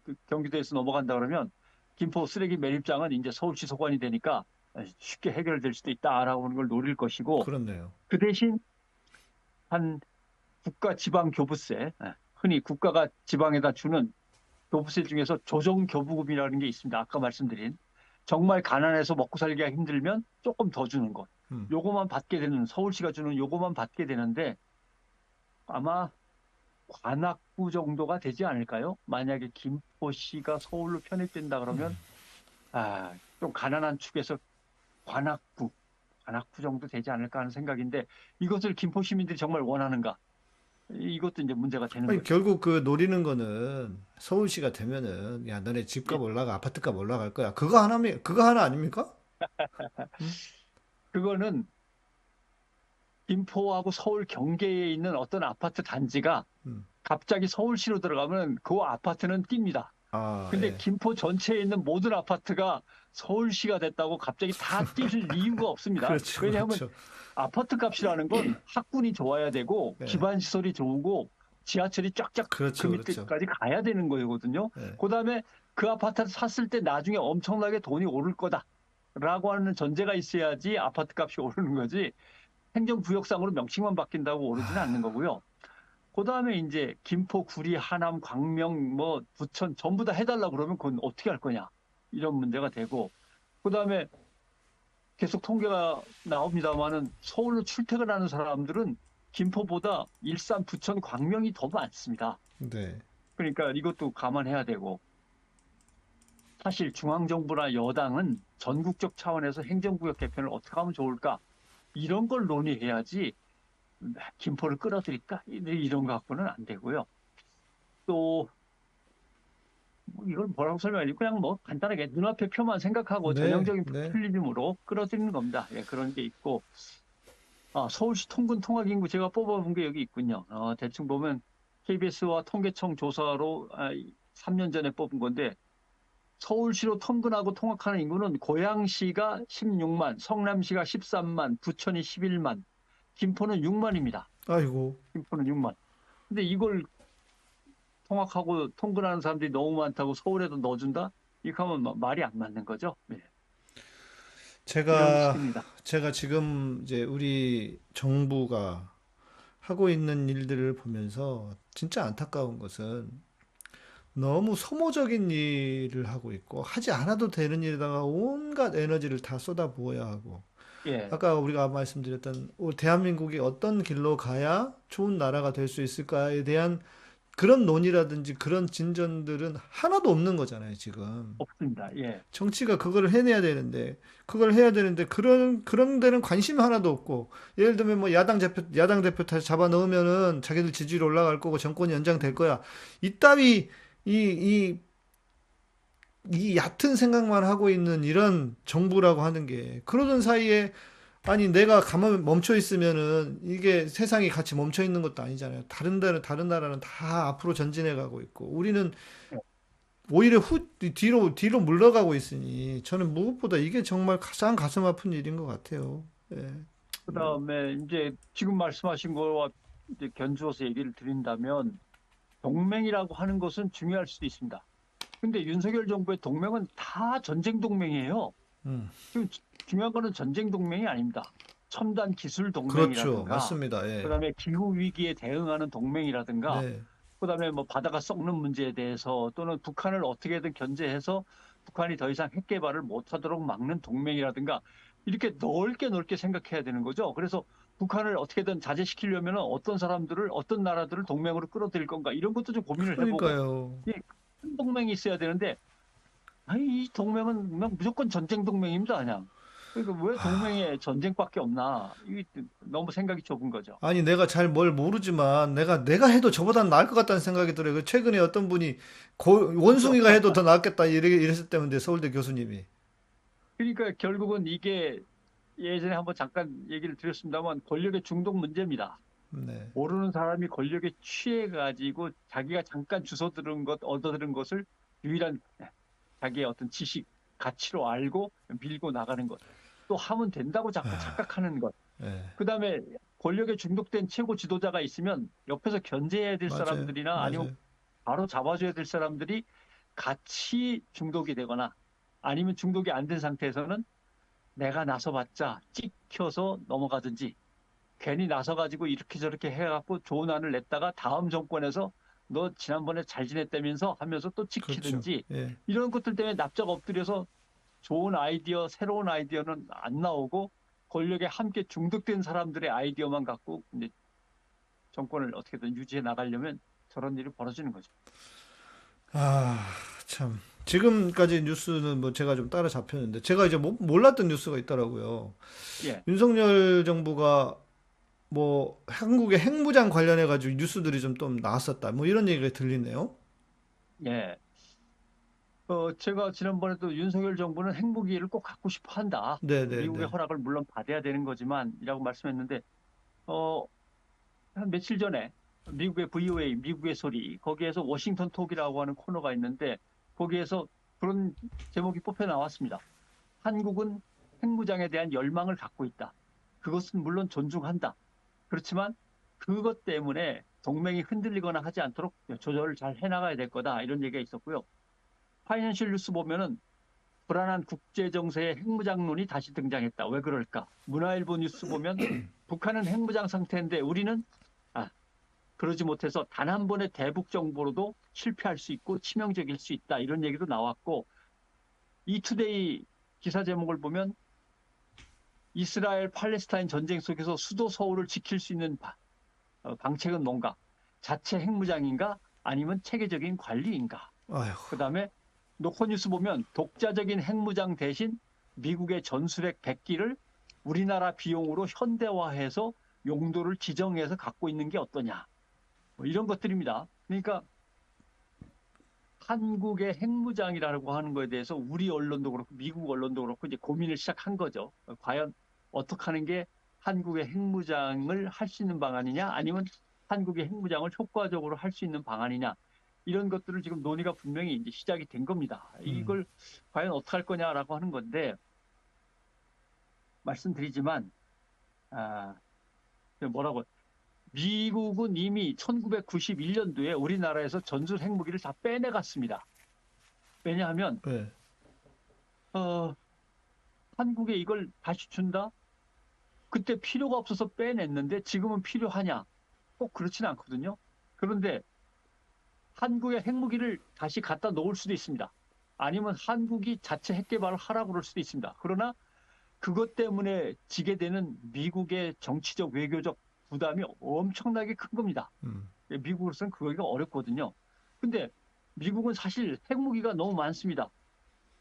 그 경기도에서 넘어간다 그러면 김포 쓰레기 매립장은 이제 서울시 소관이 되니까 쉽게 해결될 수도 있다라고 하는 걸 노릴 것이고 그렇네요. 그 대신 한 국가 지방 교부세, 흔히 국가가 지방에다 주는 교부세 중에서 조정 교부금이라는 게 있습니다. 아까 말씀드린 정말 가난해서 먹고 살기가 힘들면 조금 더 주는 것. 요거만 받게 되는 서울시가 주는 요거만 받게 되는데 아마 관악구 정도가 되지 않을까요? 만약에 김포시가 서울로 편입된다 그러면 좀 가난한 축에서 관악구 정도 되지 않을까 하는 생각인데 이것을 김포 시민들이 정말 원하는가? 이것도 이제 문제가 되는 아니, 거죠. 결국 그 노리는 거는 서울시가 되면은 야 너네 집값 올라가 아파트값 올라갈 거야. 그거 하나 아닙니까? 그거는 김포하고 서울 경계에 있는 어떤 아파트 단지가 갑자기 서울시로 들어가면 그 아파트는 뜁니다. 근데 예. 김포 전체에 있는 모든 아파트가 서울시가 됐다고 갑자기 다 뛸 이유가 없습니다. 그렇죠, 왜냐하면 그렇죠. 아파트 값이라는 건 학군이 좋아야 되고 네. 기반 시설이 좋고 지하철이 쫙쫙 그렇죠, 그 밑에까지 가야 되는 거거든요. 네. 그다음에 그 아파트를 샀을 때 나중에 엄청나게 돈이 오를 거다라고 하는 전제가 있어야지 아파트 값이 오르는 거지. 행정구역상으로 명칭만 바뀐다고 오르지는 않는 거고요. 그다음에 이제 김포, 구리, 하남, 광명, 뭐 부천 전부 다 해달라고 그러면 그건 어떻게 할 거냐 이런 문제가 되고 그다음에 계속 통계가 나옵니다만은 서울로 출퇴근하는 사람들은 김포보다 일산, 부천, 광명이 더 많습니다. 네. 그러니까 이것도 감안해야 되고 사실 중앙정부나 여당은 전국적 차원에서 행정구역 개편을 어떻게 하면 좋을까 이런 걸 논의해야지 김포를 끌어들일까 이런 거 갖고는 안 되고요. 또 뭐 이걸 뭐라고 설명하지? 그냥 뭐 간단하게 눈앞의 표만 생각하고 네, 전형적인 네. 포퓰리즘으로 끌어들이는 겁니다. 예, 그런 게 있고 서울시 통근 통학인구 제가 뽑아본 게 여기 있군요. 대충 보면 KBS와 통계청 조사로 3년 전에 뽑은 건데 서울시로 통근하고 통학하는 인구는 고양시가 16만, 성남시가 13만, 부천이 11만, 김포는 6만입니다. 아이고. 김포는 6만. 근데 이걸 통학하고 통근하는 사람들이 너무 많다고 서울에도 넣어준다? 이렇게 하면 말이 안 맞는 거죠. 네. 이런 식입니다. 제가 지금 이제 우리 정부가 하고 있는 일들을 보면서 진짜 안타까운 것은 너무 소모적인 일을 하고 있고 하지 않아도 되는 일에다가 온갖 에너지를 다 쏟아부어야 하고 예. 아까 우리가 말씀드렸던 대한민국이 어떤 길로 가야 좋은 나라가 될 수 있을까에 대한 그런 논의라든지 그런 진전들은 하나도 없는 거잖아요, 지금. 없습니다. 예. 정치가 그걸 해내야 되는데, 그걸 해야 되는데, 그런 데는 관심이 하나도 없고, 예를 들면 뭐 야당 대표 다 잡아 넣으면은 자기들 지지율 올라갈 거고 정권이 연장될 거야. 이따위, 이 얕은 생각만 하고 있는 이런 정부라고 하는 게, 그러던 사이에 아니 내가 가만 멈춰 있으면은 이게 세상이 같이 멈춰 있는 것도 아니잖아요. 다른 나라는 다 앞으로 전진해 가고 있고 우리는 오히려 뒤로 물러가고 있으니 저는 무엇보다 이게 정말 가장 가슴 아픈 일인 것 같아요. 예. 그다음에 이제 지금 말씀하신 거와 이제 견주어서 얘기를 드린다면 동맹이라고 하는 것은 중요할 수도 있습니다. 근데 윤석열 정부의 동맹은 다 전쟁 동맹이에요. 지금 중요한 거는 전쟁 동맹이 아닙니다. 첨단 기술 동맹이라든가, 그렇죠, 맞습니다. 예. 그다음에 기후 위기에 대응하는 동맹이라든가, 네. 그다음에 뭐 바다가 썩는 문제에 대해서 또는 북한을 어떻게든 견제해서 북한이 더 이상 핵 개발을 못하도록 막는 동맹이라든가 이렇게 넓게 생각해야 되는 거죠. 그래서 북한을 어떻게든 자제시키려면 어떤 사람들을 어떤 나라들을 동맹으로 끌어들일 건가 이런 것도 좀 고민을 해보고 그러니까요. 큰 동맹이 있어야 되는데 아니 이 동맹은 그냥 무조건 전쟁 동맹입니다 그냥. 그러니까 왜 동맹에 전쟁밖에 없나? 이게 너무 생각이 좁은 거죠. 아니 내가 잘 뭘 모르지만 내가 해도 저보단 나을 것 같다는 생각이 들어요. 그 최근에 어떤 분이 원숭이가 해도 더 낫겠다 이랬을 때문에 서울대 교수님이. 그러니까 결국은 이게 예전에 한번 잠깐 얘기를 드렸습니다만 권력의 중독 문제입니다. 네. 모르는 사람이 권력에 취해가지고 자기가 잠깐 주워 들은 것, 얻어 들은 것을 유일한 자기의 어떤 지식, 가치로 알고 밀고 나가는 것. 또 하면 된다고 자꾸 착각하는 것. 네. 그다음에 권력에 중독된 최고 지도자가 있으면 옆에서 견제해야 될 맞아요. 사람들이나 아니면 맞아요. 바로 잡아줘야 될 사람들이 같이 중독이 되거나 아니면 중독이 안 된 상태에서는 내가 나서봤자 찍혀서 넘어가든지 괜히 나서가지고 이렇게 저렇게 해갖고 좋은 안을 냈다가 다음 정권에서 너 지난번에 잘 지냈다면서 하면서 또 찍히든지 그렇죠. 예. 이런 것들 때문에 납작 엎드려서 좋은 아이디어, 새로운 아이디어는 안 나오고 권력에 함께 중독된 사람들의 아이디어만 갖고 이제 정권을 어떻게든 유지해 나가려면 저런 일이 벌어지는 거죠. 아, 참. 지금까지 뉴스는 뭐 제가 좀 따라잡혔는데 제가 이제 몰랐던 뉴스가 있더라고요. 예. 윤석열 정부가 뭐 한국의 핵무장 관련해 가지고 뉴스들이 좀 나왔었다. 뭐 이런 얘기가 들리네요. 예. 제가 지난번에도 윤석열 정부는 핵무기를 꼭 갖고 싶어 한다. 네네. 미국의 허락을 물론 받아야 되는 거지만 이라고 말씀했는데 한 며칠 전에 미국의 VOA, 미국의 소리 거기에서 워싱턴 톡이라고 하는 코너가 있는데 거기에서 그런 제목이 뽑혀 나왔습니다. 한국은 핵무장에 대한 열망을 갖고 있다. 그것은 물론 존중한다. 그렇지만 그것 때문에 동맹이 흔들리거나 하지 않도록 조절을 잘 해나가야 될 거다. 이런 얘기가 있었고요. 파이낸셜 뉴스 보면은 불안한 국제 정세의 핵무장론이 다시 등장했다. 왜 그럴까? 문화일보 뉴스 보면 북한은 핵무장 상태인데 우리는 그러지 못해서 단 한 번의 대북 정보로도 실패할 수 있고 치명적일 수 있다. 이런 얘기도 나왔고 이투데이 기사 제목을 보면 이스라엘 팔레스타인 전쟁 속에서 수도 서울을 지킬 수 있는 방책은 뭔가? 자체 핵무장인가? 아니면 체계적인 관리인가? 아휴. 그다음에 노컷뉴스 보면 독자적인 핵무장 대신 미국의 전술핵 100기를 우리나라 비용으로 현대화해서 용도를 지정해서 갖고 있는 게 어떠냐. 뭐 이런 것들입니다. 그러니까 한국의 핵무장이라고 하는 거에 대해서 우리 언론도 그렇고 미국 언론도 그렇고 이제 고민을 시작한 거죠. 과연 어떻게 하는 게 한국의 핵무장을 할 수 있는 방안이냐 아니면 한국의 핵무장을 효과적으로 할 수 있는 방안이냐. 이런 것들을 지금 논의가 분명히 이제 시작이 된 겁니다. 이걸 과연 어떻게 할 거냐라고 하는 건데 말씀드리지만 뭐라고 미국은 이미 1991년도에 우리나라에서 전술 핵무기를 다 빼내갔습니다. 왜냐하면 네. 한국에 이걸 다시 준다? 그때 필요가 없어서 빼냈는데 지금은 필요하냐? 꼭 그렇지는 않거든요. 그런데 한국의 핵무기를 다시 갖다 놓을 수도 있습니다. 아니면 한국이 자체 핵 개발을 하라고 그럴 수도 있습니다. 그러나 그것 때문에 지게 되는 미국의 정치적 외교적 부담이 엄청나게 큰 겁니다. 미국으로서는 그거기가 어렵거든요. 근데 미국은 사실 핵무기가 너무 많습니다.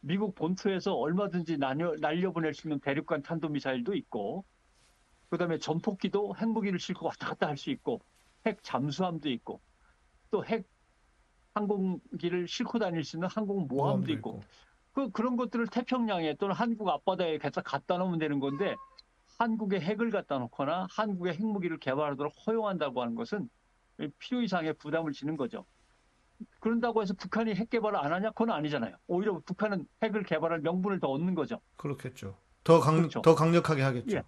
미국 본토에서 얼마든지 날려보낼 수 있는 대륙간 탄도미사일도 있고 그다음에 전폭기도 핵무기를 싣고 왔다 갔다 할 수 있고 핵 잠수함도 있고 또 핵 항공기를 싣고 다닐 수 있는 항공모함도 있고 그런 것들을 태평양에 또는 한국 앞바다에 갖다 놓으면 되는 건데 한국의 핵을 갖다 놓거나 한국의 핵무기를 개발하도록 허용한다고 하는 것은 필요 이상의 부담을 지는 거죠. 그런다고 해서 북한이 핵 개발을 안 하냐? 그건 아니잖아요. 오히려 북한은 핵을 개발할 명분을 더 얻는 거죠. 그렇겠죠. 더 강력하게 하겠죠. 예.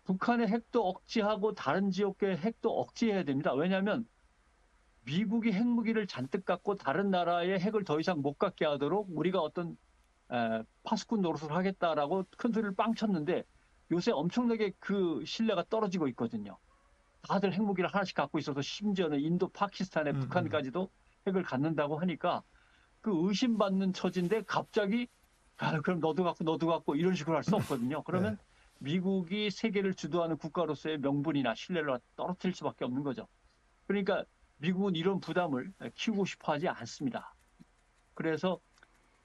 북한의 핵도 억제하고 다른 지역의 핵도 억제해야 됩니다. 왜냐하면 미국이 핵무기를 잔뜩 갖고 다른 나라의 핵을 더 이상 못 갖게 하도록 우리가 어떤 파수꾼 노릇을 하겠다라고 큰 소리를 빵 쳤는데 요새 엄청나게 그 신뢰가 떨어지고 있거든요. 다들 핵무기를 하나씩 갖고 있어서 심지어는 인도, 파키스탄에 북한까지도 핵을 갖는다고 하니까 그 의심받는 처지인데 갑자기 그럼 너도 갖고 이런 식으로 할 수 없거든요. 그러면 미국이 세계를 주도하는 국가로서의 명분이나 신뢰를 떨어뜨릴 수밖에 없는 거죠. 그러니까 미국은 이런 부담을 키우고 싶어 하지 않습니다. 그래서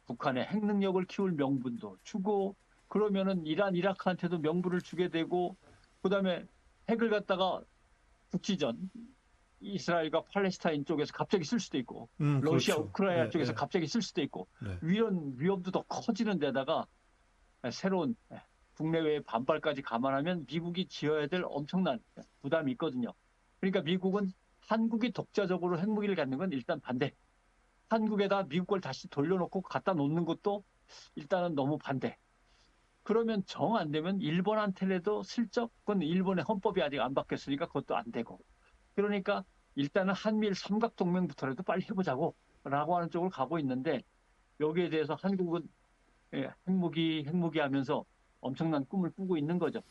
북한의 핵 능력을 키울 명분도 주고, 그러면은 이란, 이라크한테도 명분을 주게 되고, 그다음에 핵을 갖다가 국지전, 이스라엘과 팔레스타인 쪽에서 갑자기 쓸 수도 있고, 러시아, 그렇죠. 우크라이나 네, 쪽에서 네. 갑자기 쓸 수도 있고, 네. 이런 위험도 더 커지는 데다가 새로운 국내외의 반발까지 감안하면 미국이 지어야 될 엄청난 부담이 있거든요. 그러니까 미국은 한국이 독자적으로 핵무기를 갖는 건 일단 반대. 한국에다 미국 걸 다시 돌려놓고 갖다 놓는 것도 일단은 너무 반대. 그러면 정 안 되면 일본한테라도 슬쩍, 그건 일본의 헌법이 아직 안 바뀌었으니까 그것도 안 되고. 그러니까 일단은 한미일 삼각동맹부터라도 빨리 해보자고 라고 하는 쪽으로 가고 있는데, 여기에 대해서 한국은 핵무기 하면서 엄청난 꿈을 꾸고 있는 거죠.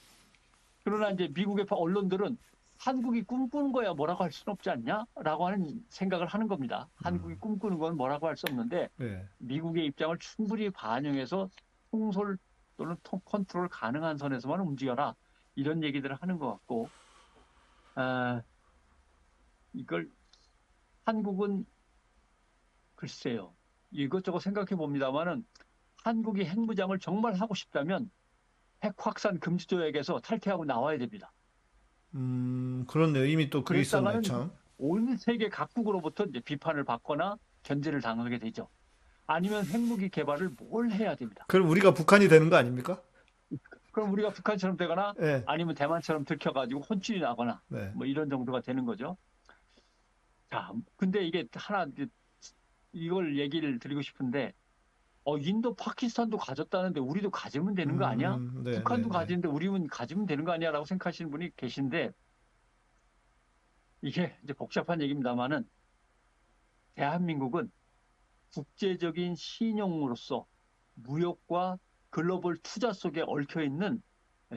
그러나 이제 미국의 언론들은 한국이 꿈꾸는 거야 뭐라고 할 수는 없지 않냐? 라고 하는 생각을 하는 겁니다. 한국이 꿈꾸는 건 뭐라고 할 수 없는데, 네. 미국의 입장을 충분히 반영해서 통솔 또는 컨트롤 가능한 선에서만 움직여라. 이런 얘기들을 하는 것 같고, 이걸 한국은 글쎄요. 이것저것 생각해 봅니다만은 한국이 핵무장을 정말 하고 싶다면 핵 확산 금지 조약에서 탈퇴하고 나와야 됩니다. 그렇네요. 이미 또 그게 있었네, 그랬다가는 참. 온 세계 각국으로부터 이제 비판을 받거나 견제를 당하게 되죠. 아니면 핵무기 개발을 뭘 해야 됩니다. 그럼 우리가 북한이 되는 거 아닙니까? 그럼 우리가 북한처럼 되거나 네. 아니면 대만처럼 들켜가지고 혼쭐이 나거나 네. 뭐 이런 정도가 되는 거죠. 자, 근데 이게 하나 이걸 얘기를 드리고 싶은데, 인도 파키스탄도 가졌다는데 우리도 가지면 되는 거 아니야? 네, 북한도 네, 가지는데 우리는 가지면 되는 거 아니야라고 생각하시는 분이 계신데, 이게 이제 복잡한 얘기입니다만은 대한민국은 국제적인 신용으로서 무역과 글로벌 투자 속에 얽혀 있는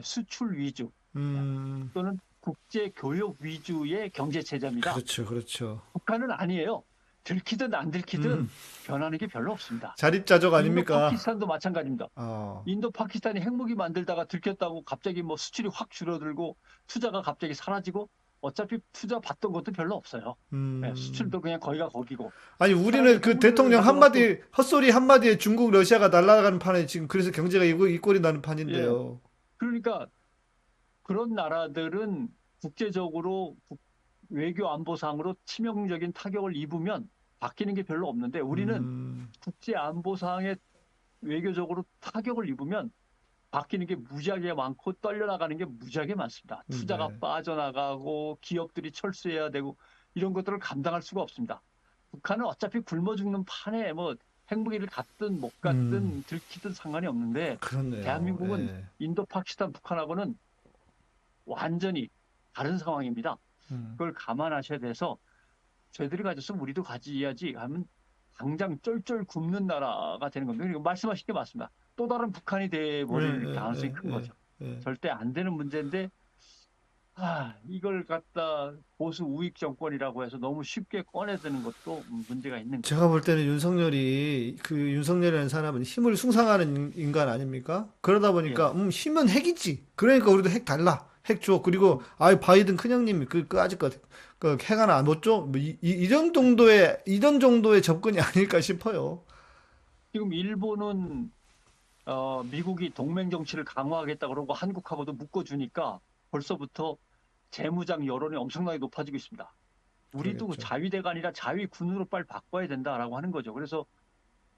수출 위주 또는 국제 교역 위주의 경제 체제입니다. 그렇죠, 그렇죠. 북한은 아니에요. 들키든 안 들키든 변하는 게 별로 없습니다. 자립자족 인도 아닙니까? 파키스탄도 마찬가지입니다. 어. 인도 파키스탄이 핵무기 만들다가 들켰다고 갑자기 뭐 수출이 확 줄어들고 투자가 갑자기 사라지고, 어차피 투자 받던 것도 별로 없어요. 수출도 그냥 거기가 거기고. 아니 우리는 그 대통령 한마디 헛소리 한마디에 중국 러시아가 날아가는 판에 지금 그래서 경제가 이 꼴이 나는 판인데요. 그러니까 그런 나라들은 국제적으로 외교 안보상으로 치명적인 타격을 입으면 바뀌는 게 별로 없는데, 우리는 국제 안보상에 외교적으로 타격을 입으면 바뀌는 게 무지하게 많고 떨려나가는 게 무지하게 많습니다. 투자가 네. 빠져나가고 기업들이 철수해야 되고 이런 것들을 감당할 수가 없습니다. 북한은 어차피 굶어 죽는 판에 뭐 핵무기를 갖든 못 갖든 들키든 상관이 없는데, 그렇네요. 대한민국은 예. 인도, 파키스탄, 북한하고는 완전히 다른 상황입니다. 그걸 감안하셔야 돼서 저희들이 가졌으면 우리도 가져야지 하면 당장 쩔쩔 굶는 나라가 되는 겁니다. 그러니까 말씀하신 게 맞습니다. 또 다른 북한이 돼버릴 가능성이 큰 거죠. 절대 안 되는 문제인데, 이걸 갖다 보수 우익 정권이라고 해서 너무 쉽게 꺼내드는 것도 문제가 있는 거죠. 제가 볼 때는 윤석열이라는 사람은 힘을 숭상하는 인간 아닙니까? 그러다 보니까 힘은 핵이지. 그러니까 우리도 핵 달라. 핵 줘. 그리고 바이든 큰형님이 아직까지 핵 하나 못 줘. 뭐 이런 정도의 접근이 아닐까 싶어요. 지금 일본은 미국이 동맹 정치를 강화하겠다 그러고 한국하고도 묶어주니까 벌써부터 재무장 여론이 엄청나게 높아지고 있습니다. 우리도 그러겠죠. 자위대가 아니라 자위군으로 빨리 바꿔야 된다라고 하는 거죠. 그래서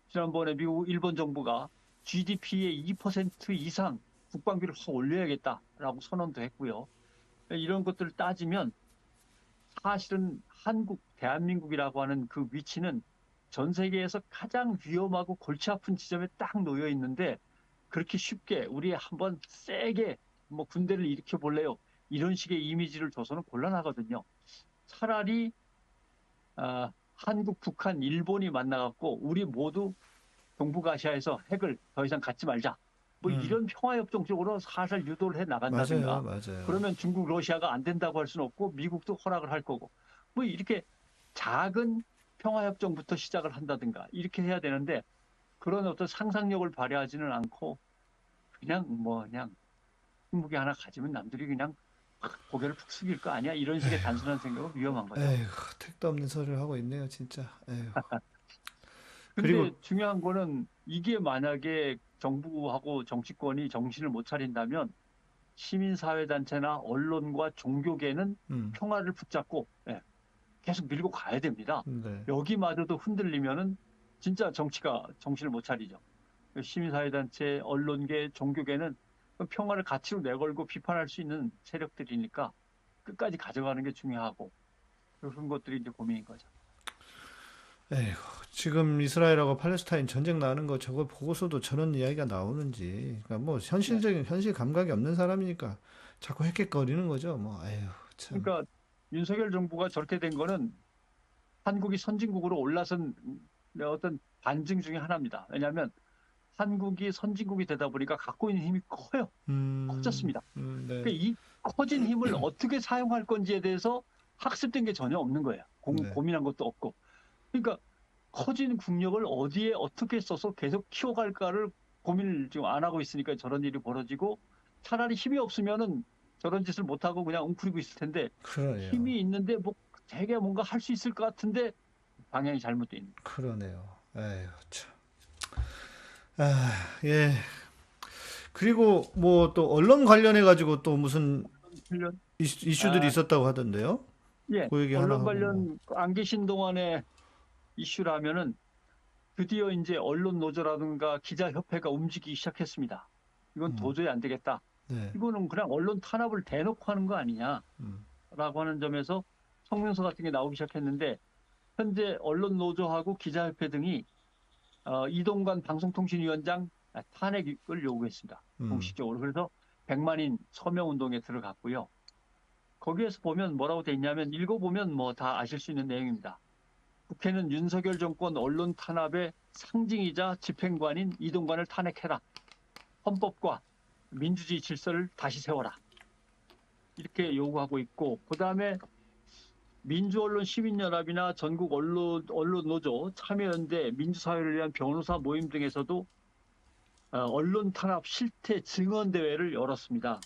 지난번에 일본 정부가 GDP의 2% 이상 국방비를 확 올려야겠다라고 선언도 했고요. 이런 것들을 따지면 사실은 대한민국이라고 하는 그 위치는 전 세계에서 가장 위험하고 골치 아픈 지점에 딱 놓여 있는데, 그렇게 쉽게 우리 한번 세게 뭐 군대를 일으켜 볼래요, 이런 식의 이미지를 줘서는 곤란하거든요. 차라리 한국, 북한, 일본이 만나갖고 우리 모두 동북아시아에서 핵을 더 이상 갖지 말자, 뭐 이런 평화협정 쪽으로 살살 유도를 해 나간다든가. 맞아요. 그러면 중국, 러시아가 안 된다고 할 수는 없고 미국도 허락을 할 거고, 뭐 이렇게 작은 평화협정부터 시작을 한다든가 이렇게 해야 되는데, 그런 어떤 상상력을 발휘하지는 않고 그냥 무기 하나 가지면 남들이 그냥 고개를 푹 숙일 거 아니야? 이런 식의 단순한 생각은 위험한 거죠. 에휴, 택도 없는 소리를 하고 있네요, 진짜. 에휴. 근데 그리고 중요한 거는 이게 만약에 정부하고 정치권이 정신을 못 차린다면 시민사회단체나 언론과 종교계는 음, 평화를 붙잡고 계속 밀고 가야 됩니다. 네. 여기마저도 흔들리면은 진짜 정치가 정신을 못 차리죠. 시민사회단체, 언론계, 종교계는 평화를 가치로 내걸고 비판할 수 있는 세력들이니까 끝까지 가져가는 게 중요하고 그런 것들이 이제 고민인 거죠. 에휴, 지금 이스라엘하고 팔레스타인 전쟁 나는 거 저거 보고서도 저런 이야기가 나오는지, 그러니까 뭐 현실적인 현실 감각이 없는 사람이니까 자꾸 헥헥거리는 거죠. 뭐, 에휴, 참. 그러니까 윤석열 정부가 저렇게 된 거는 한국이 선진국으로 올라선 어떤 반증 중에 하나입니다. 왜냐하면 한국이 선진국이 되다 보니까 갖고 있는 힘이 커요. 커졌습니다. 네. 그러니까 이 커진 힘을 어떻게 사용할 건지에 대해서 학습된 게 전혀 없는 거예요. 네. 고민한 것도 없고. 그러니까 커진 국력을 어디에 어떻게 써서 계속 키워갈까를 고민을 지금 안 하고 있으니까 저런 일이 벌어지고 차라리 힘이 없으면은 저런 짓을 못하고 그냥 웅크리고 있을 텐데 그러네요. 힘이 있는데 뭐 되게 뭔가 할 수 있을 것 같은데 방향이 잘못돼 있는 거예요. 그러네요. 에휴, 참. 아, 예. 그리고 뭐 또 언론 관련해 가지고 또 무슨 훈련? 이슈들이 있었다고 하던데요. 예, 그 얘기 하나 언론 하고 관련 안 계신 동안에 이슈라면은 드디어 이제 언론 노조라든가 기자협회가 움직이기 시작했습니다. 이건 도저히 안 되겠다. 네. 이거는 그냥 언론 탄압을 대놓고 하는 거 아니냐라고 음, 하는 점에서 성명서 같은 게 나오기 시작했는데 현재 언론 노조하고 기자협회 등이 이동관 방송통신위원장 탄핵을 요구했습니다. 공식적으로. 그래서 100만인 서명운동에 들어갔고요. 거기에서 보면 뭐라고 돼 있냐면 읽어보면 뭐 다 아실 수 있는 내용입니다. 국회는 윤석열 정권 언론 탄압의 상징이자 집행관인 이동관을 탄핵해라. 헌법과 민주주의 질서를 다시 세워라. 이렇게 요구하고 있고 그다음에 민주언론 시민연합이나 전국 언론 노조, 참여연대, 민주사회를 위한 변호사 모임 등에서도 언론 탄압 실태 증언 대회를 열었습니다.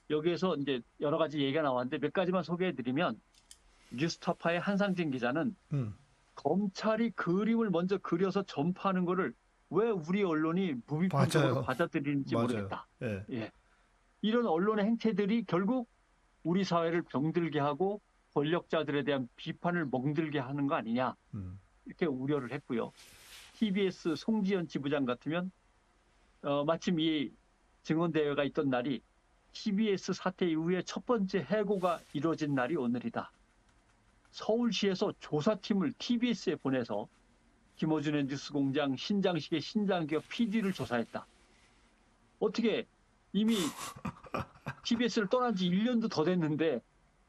여기에서 이제 여러 가지 얘기가 나왔는데 몇 가지만 소개해드리면 뉴스타파의 한상진 기자는 검찰이 그림을 먼저 그려서 전파하는 거를 왜 우리 언론이 무비판적으로 맞아요. 받아들이는지 맞아요. 모르겠다. 예. 예. 이런 언론의 행태들이 결국 우리 사회를 병들게 하고 권력자들에 대한 비판을 멍들게 하는 거 아니냐 이렇게 우려를 했고요. TBS 송지연 지부장 같으면 마침 이 증언대회가 있던 날이 TBS 사태 이후에 첫 번째 해고가 이루어진 날이 오늘이다. 서울시에서 조사팀을 TBS에 보내서 김어준의 뉴스공장, 신장식의 신장기업 PD를 조사했다. 어떻게 이미 TBS를 떠난 지 1년도 더 됐는데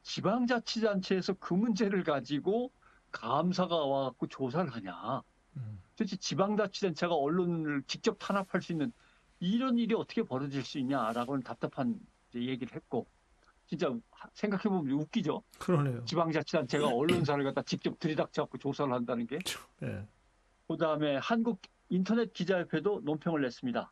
지방자치단체에서 그 문제를 가지고 감사가 와갖고 조사를 하냐. 도대체 지방자치단체가 언론을 직접 탄압할 수 있는 이런 일이 어떻게 벌어질 수 있냐라고는 답답한 얘기를 했고 진짜 생각해보면 웃기죠. 그러네요. 지방자치단체가 언론사를 갖다 직접 들이닥쳐갖고 조사를 한다는 게. 예. 그다음에 한국 인터넷 기자협회도 논평을 냈습니다.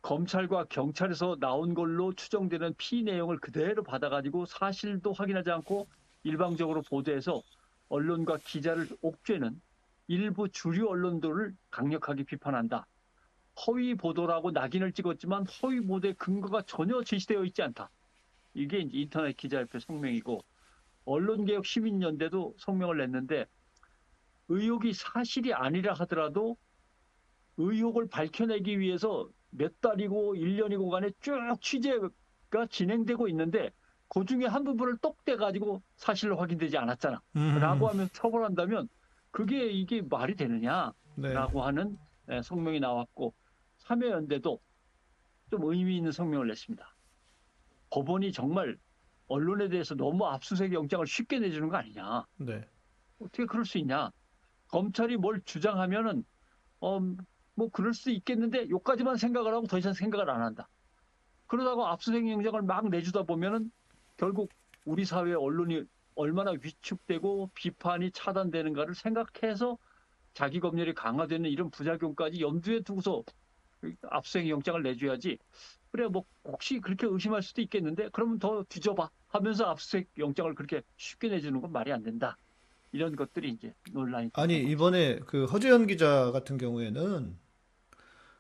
검찰과 경찰에서 나온 걸로 추정되는 피의 내용을 그대로 받아가지고 사실도 확인하지 않고 일방적으로 보도해서 언론과 기자를 옥죄는 일부 주류 언론들을 강력하게 비판한다. 허위 보도라고 낙인을 찍었지만 허위 보도의 근거가 전혀 제시되어 있지 않다. 이게 이제 인터넷 기자협회 성명이고 언론개혁 시민연대도 성명을 냈는데 의혹이 사실이 아니라 하더라도 의혹을 밝혀내기 위해서 몇 달이고 1년이고 간에 쭉 취재가 진행되고 있는데 그중에 한 부분을 똑대가지고 사실로 확인되지 않았잖아. 라고 하면 처벌한다면 그게 이게 말이 되느냐라고 네. 하는 성명이 나왔고 참여연대도 좀 의미 있는 성명을 냈습니다. 법원이 정말 언론에 대해서 너무 압수수색 영장을 쉽게 내주는 거 아니냐. 네. 어떻게 그럴 수 있냐. 검찰이 뭘 주장하면은 뭐 그럴 수 있겠는데 요까지만 생각을 하고 더 이상 생각을 안 한다. 그러다가 압수수색 영장을 막 내주다 보면은 결국 우리 사회 언론이 얼마나 위축되고 비판이 차단되는가를 생각해서 자기 검열이 강화되는 이런 부작용까지 염두에 두고서 압수수색 영장을 내줘야지. 그래 뭐 혹시 그렇게 의심할 수도 있겠는데 그러면 더 뒤져봐 하면서 압수수색 영장을 그렇게 쉽게 내주는 건 말이 안 된다. 이런 것들이 이제 논란이 아니, 되는 거죠. 이번에 그 허재현 기자 같은 경우에는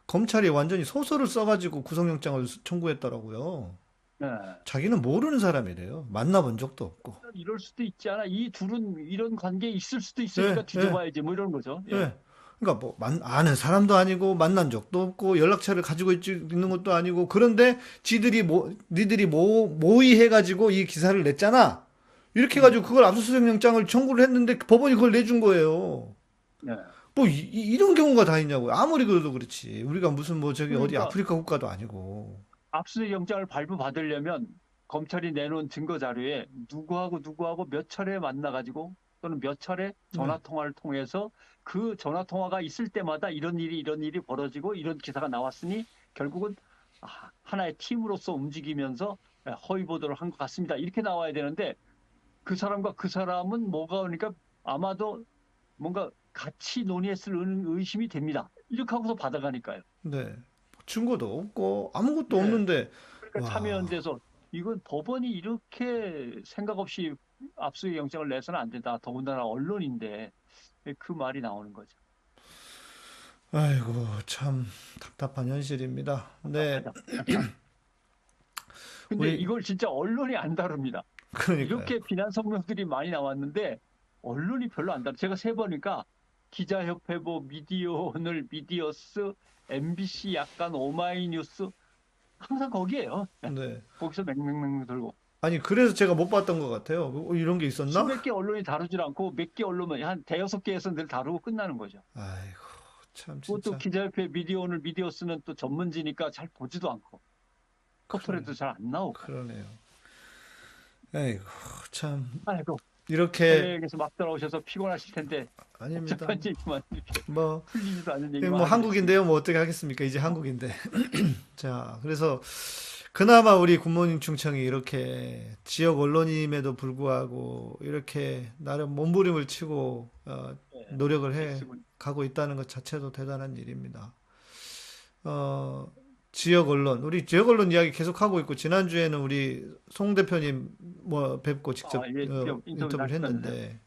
검찰이 완전히 소설을 써가지고 구속영장을 청구했더라고요. 네. 자기는 모르는 사람이래요. 만나본 적도 없고. 이럴 수도 있지 않아. 이 둘은 이런 관계에 있을 수도 있으니까 예, 뒤져봐야지 뭐 이런 거죠. 예. 예. 그러니까 뭐 아는 사람도 아니고 만난 적도 없고 연락처를 가지고 있는 것도 아니고 그런데 니들이 모의해가지고 이 기사를 냈잖아. 이렇게 해가지고 그걸 압수수색 영장을 청구를 했는데 법원이 그걸 내준 거예요. 네. 뭐 이런 경우가 다 있냐고요. 아무리 그래도 그렇지. 우리가 무슨 뭐 저기 어디 그러니까 아프리카 국가도 아니고. 압수수색 영장을 발부받으려면 검찰이 내놓은 증거 자료에 누구하고 몇 차례 만나가지고 또는 몇 차례 전화 통화를 통해서 그 전화 통화가 있을 때마다 이런 일이 벌어지고 이런 기사가 나왔으니 결국은 하나의 팀으로서 움직이면서 허위 보도를 한 것 같습니다. 이렇게 나와야 되는데 그 사람과 그 사람은 뭐가 오니까 아마도 뭔가 같이 논의했을 의심이 됩니다. 이렇게 하고서 받아가니까요. 네. 증거도 없고 아무것도 네. 없는데 그러니까 와. 참여연대에서 이건 법원이 이렇게 생각 없이 압수수색 영장을 내서는 안 된다. 더군다나 언론인데 그 말이 나오는 거죠. 아이고 참 답답한 현실입니다. 네. 근데 이걸 진짜 언론이 안 다룹니다. 그러니까요. 이렇게 비난 성명들이 많이 나왔는데 언론이 별로 안 다루. 제가 세보니까 기자협회, 뭐 미디어 오늘, 미디어스, MBC, 약간 오마이뉴스 항상 거기에요. 네. 거기서 맹맹맹 돌고. 아니 그래서 제가 못 봤던 것 같아요. 이런 게 있었나? 수백 개 언론이 다루질 않고 몇 개 언론은 한 대여섯 개에서 늘 다루고 끝나는 거죠. 아이고 참 그것도 진짜. 기자협회, 미디어 오늘, 미디어스는 또 전문지니까 잘 보지도 않고 커플에도 잘 안 나오고. 그러네요. 아이고 참 아이고. 이렇게 해외에서 막 들어오셔서 피곤하실 텐데 아닙니다. 복잡한 얘기만 이렇게 뭐 풀리지도 않는 이게 얘기만 뭐 하고 한국인데요. 뭐 어떻게 하겠습니까? 이제 한국인데. 자, 그래서 그나마 우리 굿모닝 충청이 이렇게 지역 언론임에도 불구하고 이렇게 나름 몸부림을 치고 노력을 해 가고 있다는 것 자체도 대단한 일입니다. 우리 지역 언론 이야기 계속 하고 있고 지난주에는 우리 송 대표님 뭐 뵙고 직접 인터뷰를 했는데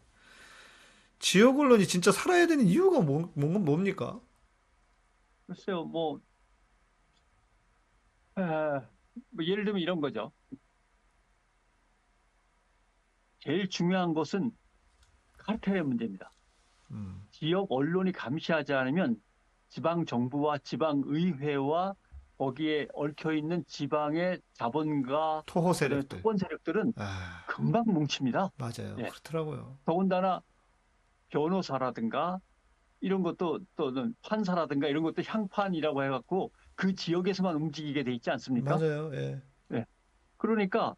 지역 언론이 진짜 살아야 되는 이유가 뭡니까? 글쎄요, 뭐 예를 들면 이런 거죠. 제일 중요한 것은 카르텔의 문제입니다. 지역 언론이 감시하지 않으면 지방 정부와 지방 의회와 거기에 얽혀 있는 지방의 자본가 토호 세력들, 토건 세력들은 금방 뭉칩니다. 맞아요. 네. 그렇더라고요. 더군다나 변호사라든가 이런 것도 또는 판사라든가 이런 것도 향판이라고 해갖고 그 지역에서만 움직이게 돼 있지 않습니까? 맞아요. 예. 네. 그러니까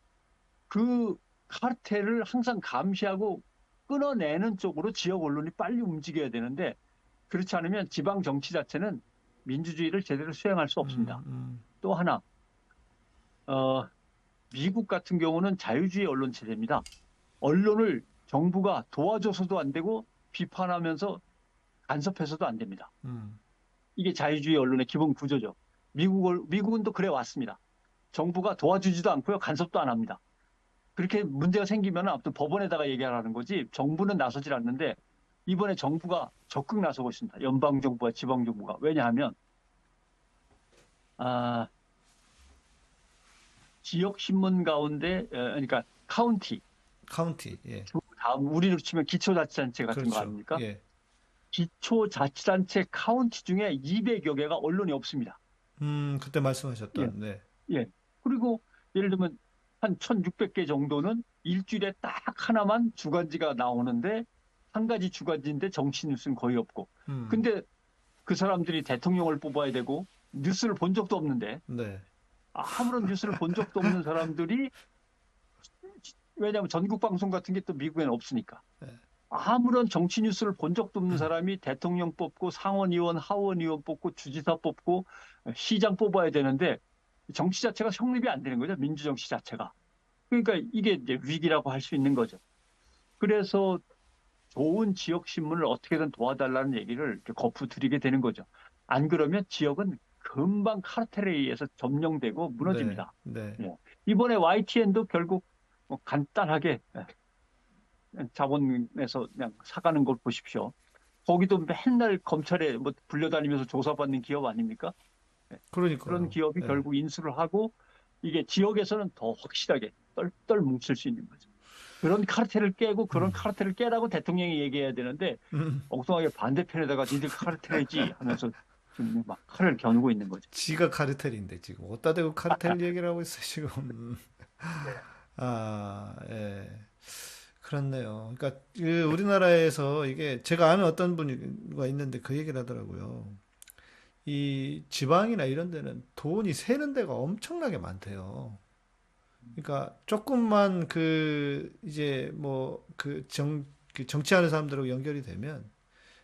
그 카르텔을 항상 감시하고 끊어내는 쪽으로 지역 언론이 빨리 움직여야 되는데 그렇지 않으면 지방 정치 자체는 민주주의를 제대로 수행할 수 없습니다. 또 하나, 미국 같은 경우는 자유주의 언론 체제입니다. 언론을 정부가 도와줘서도 안 되고 비판하면서 간섭해서도 안 됩니다. 이게 자유주의 언론의 기본 구조죠. 미국은 또 그래 왔습니다. 정부가 도와주지도 않고요. 간섭도 안 합니다. 그렇게 문제가 생기면 아무튼 법원에다가 얘기하라는 거지 정부는 나서질 않는데 이번에 정부가 적극 나서고 있습니다. 연방정부와 지방정부가. 왜냐하면 지역신문 가운데 그러니까 카운티, 예. 다음 우리로 치면 기초자치단체 같은 그렇죠. 거 아닙니까? 예. 기초자치단체 카운티 중에 200여 개가 언론이 없습니다. 그때 말씀하셨던, 네. 예. 그리고 예를 들면 한 1,600개 정도는 일주일에 딱 하나만 주간지가 나오는데 한 가지 주간지인데 정치 뉴스는 거의 없고. 근데 그 사람들이 대통령을 뽑아야 되고 뉴스를 본 적도 없는데 네. 아무런 뉴스를 본 적도 없는 사람들이 왜냐하면 전국 방송 같은 게 또 미국에는 없으니까. 네. 아무런 정치 뉴스를 본 적도 없는 사람이 대통령 뽑고 상원의원, 하원의원 뽑고 주지사 뽑고 시장 뽑아야 되는데 정치 자체가 성립이 안 되는 거죠. 민주정치 자체가. 그러니까 이게 이제 위기라고 할 수 있는 거죠. 그래서 좋은 지역 신문을 어떻게든 도와달라는 얘기를 이렇게 거푸 드리게 되는 거죠. 안 그러면 지역은 금방 카르텔에 의해서 점령되고 무너집니다. 네. 예. 이번에 YTN도 결국 뭐 간단하게 자본에서 그냥 사가는 걸 보십시오. 거기도 맨날 검찰에 뭐 불려다니면서 조사받는 기업 아닙니까? 그러니까 그런 기업이 결국 인수를 하고 이게 지역에서는 더 확실하게 똘똘 뭉칠 수 있는 거죠. 그런 카르텔을 깨고 그런 카르텔을 깨라고 대통령이 얘기해야 되는데 엉뚱하게 반대편에다가 니들 카르텔이지 하면서 지금 막 칼을 겨누고 있는 거죠. 지가 카르텔인데 지금 어디다 대고 카르텔 얘기를 하고 있어요 지금. 예. 그렇네요. 그러니까 우리나라에서 이게 제가 아는 어떤 분이 있는데 그 얘기를 하더라고요. 이 지방이나 이런 데는 돈이 새는 데가 엄청나게 많대요. 그러니까 조금만 이제 뭐 정치하는 사람들하고 연결이 되면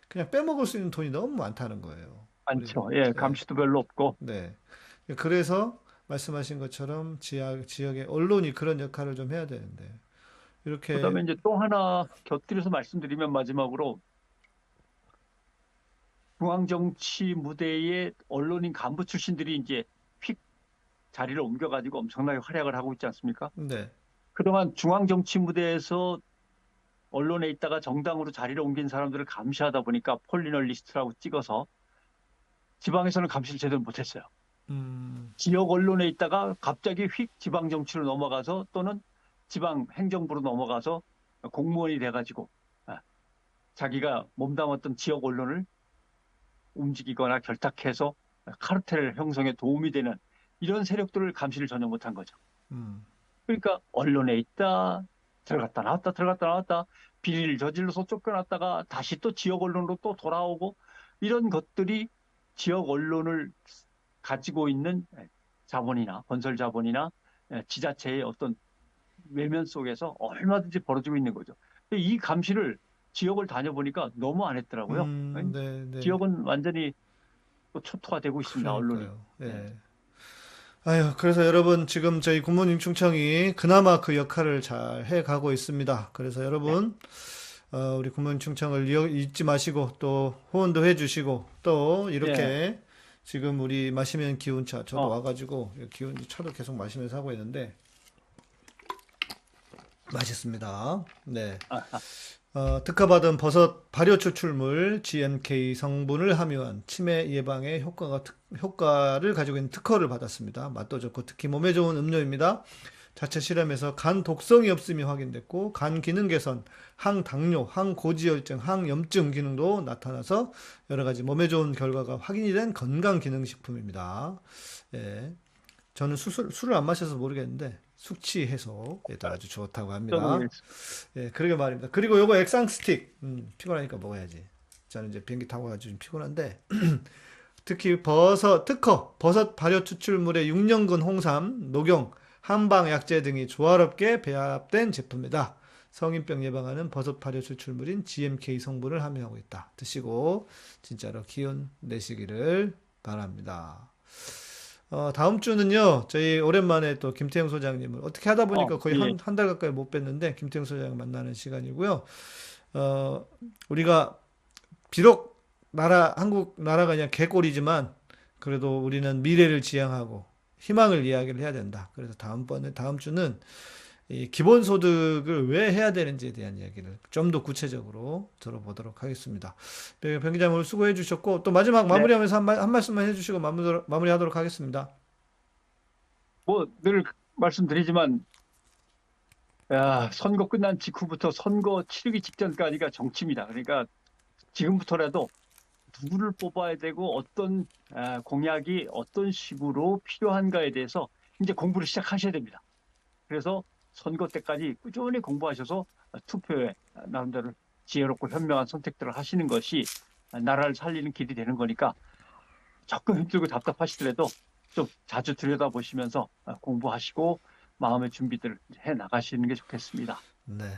그냥 빼먹을 수 있는 돈이 너무 많다는 거예요. 많죠. 예, 감시도 별로 없고. 네. 그래서 말씀하신 것처럼 지역의 언론이 그런 역할을 좀 해야 되는데 이렇게 그다음에 이제 또 하나 곁들여서 말씀드리면 마지막으로 중앙정치 무대에 언론인 간부 출신들이 이제 휙 자리를 옮겨가지고 엄청나게 활약을 하고 있지 않습니까? 네. 그동안 중앙정치 무대에서 언론에 있다가 정당으로 자리를 옮긴 사람들을 감시하다 보니까 폴리널리스트라고 찍어서 지방에서는 감시를 제대로 못했어요. 지역 언론에 있다가 갑자기 휙 지방 정치로 넘어가서 또는 지방 행정부로 넘어가서 공무원이 돼가지고 자기가 몸담았던 지역 언론을 움직이거나 결탁해서 카르텔 형성에 도움이 되는 이런 세력들을 감시를 전혀 못한 거죠. 그러니까 언론에 있다 들어갔다 나왔다 들어갔다 나왔다 비리를 저질러서 쫓겨났다가 다시 또 지역 언론으로 또 돌아오고 이런 것들이 지역 언론을 가지고 있는 자본이나 건설 자본이나 지자체의 어떤 외면 속에서 얼마든지 벌어지고 있는 거죠. 이 감시를 지역을 다녀보니까 너무 안 했더라고요. 네. 지역은 완전히 또 초토화되고 있습니다. 언론이. 네. 아유, 그래서 여러분 지금 저희 국무인충청이 그나마 그 역할을 잘 해가고 있습니다. 그래서 여러분 우리 국무인충청을 잊지 마시고 또 후원도 해주시고 또 이렇게 지금 우리 마시면 기운차 저도 와가지고 기운차도 계속 마시면서 하고 있는데 맛있습니다. 네. 특허받은 버섯 발효 추출물 GMK 성분을 함유한 치매 예방에 효과를 가지고 있는 특허를 받았습니다. 맛도 좋고 특히 몸에 좋은 음료입니다. 자체 실험에서 간 독성이 없음이 확인됐고 간 기능 개선, 항당뇨, 항고지혈증, 항염증 기능도 나타나서 여러 가지 몸에 좋은 결과가 확인이 된 건강기능식품입니다. 예. 저는 술을 안 마셔서 모르겠는데 숙취 해소에도 아주 좋다고 합니다. 예, 그러게 말입니다. 그리고 요거 액상 스틱. 피곤하니까 먹어야지. 저는 이제 비행기 타고 가지고 좀 피곤한데 특히 버섯 발효 추출물의 6년근 홍삼, 녹용, 한방 약재 등이 조화롭게 배합된 제품이다. 성인병 예방하는 버섯 발효 추출물인 GMK 성분을 함유하고 있다. 드시고 진짜로 기운 내시기를 바랍니다. 다음 주는요, 저희 오랜만에 또 김태형 소장님을 어떻게 하다 보니까 거의 한 달 가까이 못 뵀는데, 김태형 소장 만나는 시간이고요. 우리가 비록 한국 나라가 그냥 개꼴이지만, 그래도 우리는 미래를 지향하고 희망을 이야기를 해야 된다. 그래서 다음 주는 이 기본소득을 왜 해야 되는지에 대한 이야기를 좀 더 구체적으로 들어보도록 하겠습니다. 병 기자님 오늘 수고해 주셨고 또 마지막 마무리하면서 한 말씀만 해주시고 마무리하도록 하겠습니다. 뭐 늘 말씀드리지만 선거 끝난 직후부터 선거 치르기 직전까지가 정치입니다. 그러니까 지금부터라도 누구를 뽑아야 되고 어떤 공약이 어떤 식으로 필요한가에 대해서 이제 공부를 시작하셔야 됩니다. 그래서 선거 때까지 꾸준히 공부하셔서 투표에 나름대로 지혜롭고 현명한 선택들을 하시는 것이 나라를 살리는 길이 되는 거니까 조금 힘들고 답답하시더라도 좀 자주 들여다보시면서 공부하시고 마음의 준비들을 해 나가시는 게 좋겠습니다. 네.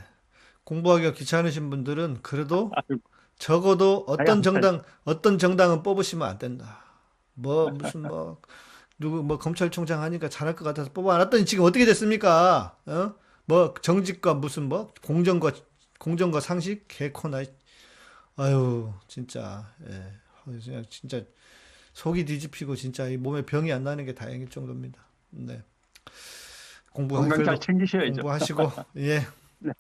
공부하기가 귀찮으신 분들은 그래도 적어도 어떤 정당은 뽑으시면 안 된다. 누구 검찰총장 하니까 잘할 것 같아서 뽑아놨더니 지금 어떻게 됐습니까? 정직과 무슨 공정과 상식 개코나. 아유 진짜 진짜 속이 뒤집히고 진짜 이 몸에 병이 안 나는 게 다행일 정도입니다. 네. 건강 잘 챙기셔야죠. 공부하시고 예. 네.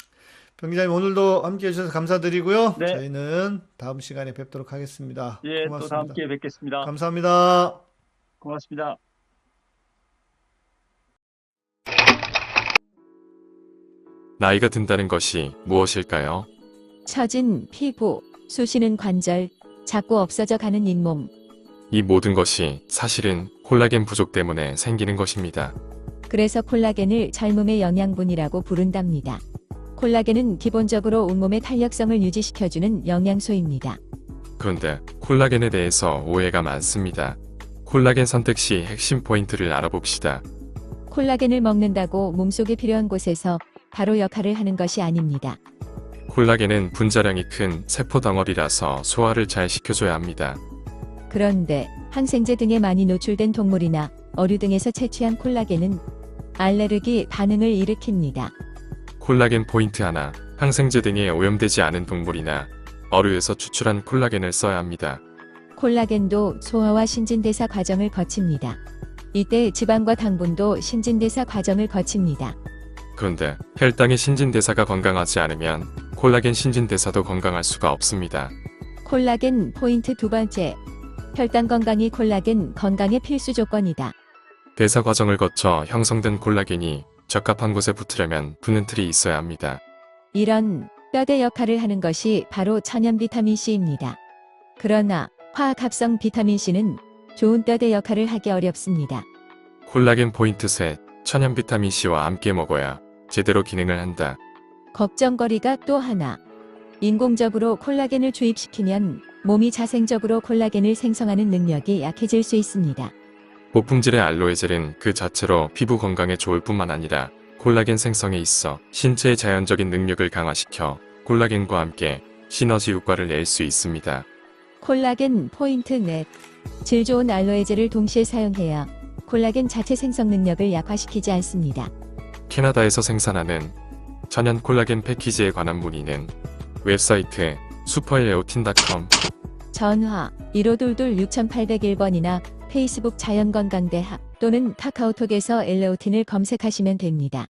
병 기자님 오늘도 함께 해주셔서 감사드리고요. 네. 저희는 다음 시간에 뵙도록 하겠습니다. 예, 고맙습니다. 또 다음 기회에 뵙겠습니다. 감사합니다. 고맙습니다. 나이가 든다는 것이 무엇일까요? 처진 피부, 쑤시는 관절, 자꾸 없어져 가는 잇몸. 이 모든 것이 사실은 콜라겐 부족 때문에 생기는 것입니다. 그래서 콜라겐을 젊음의 영양분이라고 부른답니다. 콜라겐은 기본적으로 온몸의 탄력성을 유지시켜주는 영양소입니다. 그런데 콜라겐에 대해서 오해가 많습니다. 콜라겐 선택 시 핵심 포인트를 알아봅시다. 콜라겐을 먹는다고 몸속에 필요한 곳에서 바로 역할을 하는 것이 아닙니다. 콜라겐은 분자량이 큰 세포 덩어리라서 소화를 잘 시켜줘야 합니다. 그런데 항생제 등에 많이 노출된 동물이나 어류 등에서 채취한 콜라겐은 알레르기 반응을 일으킵니다. 콜라겐 포인트 하나, 항생제 등에 오염되지 않은 동물이나 어류에서 추출한 콜라겐을 써야 합니다. 콜라겐도 소화와 신진대사 과정을 거칩니다. 이때 지방과 당분도 신진대사 과정을 거칩니다. 그런데 혈당의 신진대사가 건강하지 않으면 콜라겐 신진대사도 건강할 수가 없습니다. 콜라겐 포인트 두 번째. 혈당 건강이 콜라겐 건강의 필수 조건이다. 대사 과정을 거쳐 형성된 콜라겐이 적합한 곳에 붙으려면 붙는 틀이 있어야 합니다. 이런 뼈대 역할을 하는 것이 바로 천연 비타민 C입니다. 그러나 화학합성 비타민 C는 좋은 뼈대 역할을 하기 어렵습니다. 콜라겐 포인트 셋, 천연 비타민 C와 함께 먹어야 제대로 기능을 한다. 걱정거리가 또 하나. 인공적으로 콜라겐을 주입시키면 몸이 자생적으로 콜라겐을 생성하는 능력이 약해질 수 있습니다. 고품질의 알로에 젤은 그 자체로 피부 건강에 좋을 뿐만 아니라 콜라겐 생성에 있어 신체의 자연적인 능력을 강화시켜 콜라겐과 함께 시너지 효과를 낼 수 있습니다. 콜라겐 포인트 넷. 질 좋은 알로에젤을 동시에 사용해야 콜라겐 자체 생성 능력을 약화시키지 않습니다. 캐나다에서 생산하는 천연 콜라겐 패키지에 관한 문의는 웹사이트 슈퍼엘레오틴.com 전화 1522-6801번이나 페이스북 자연건강대학 또는 카카오톡에서 엘레오틴을 검색하시면 됩니다.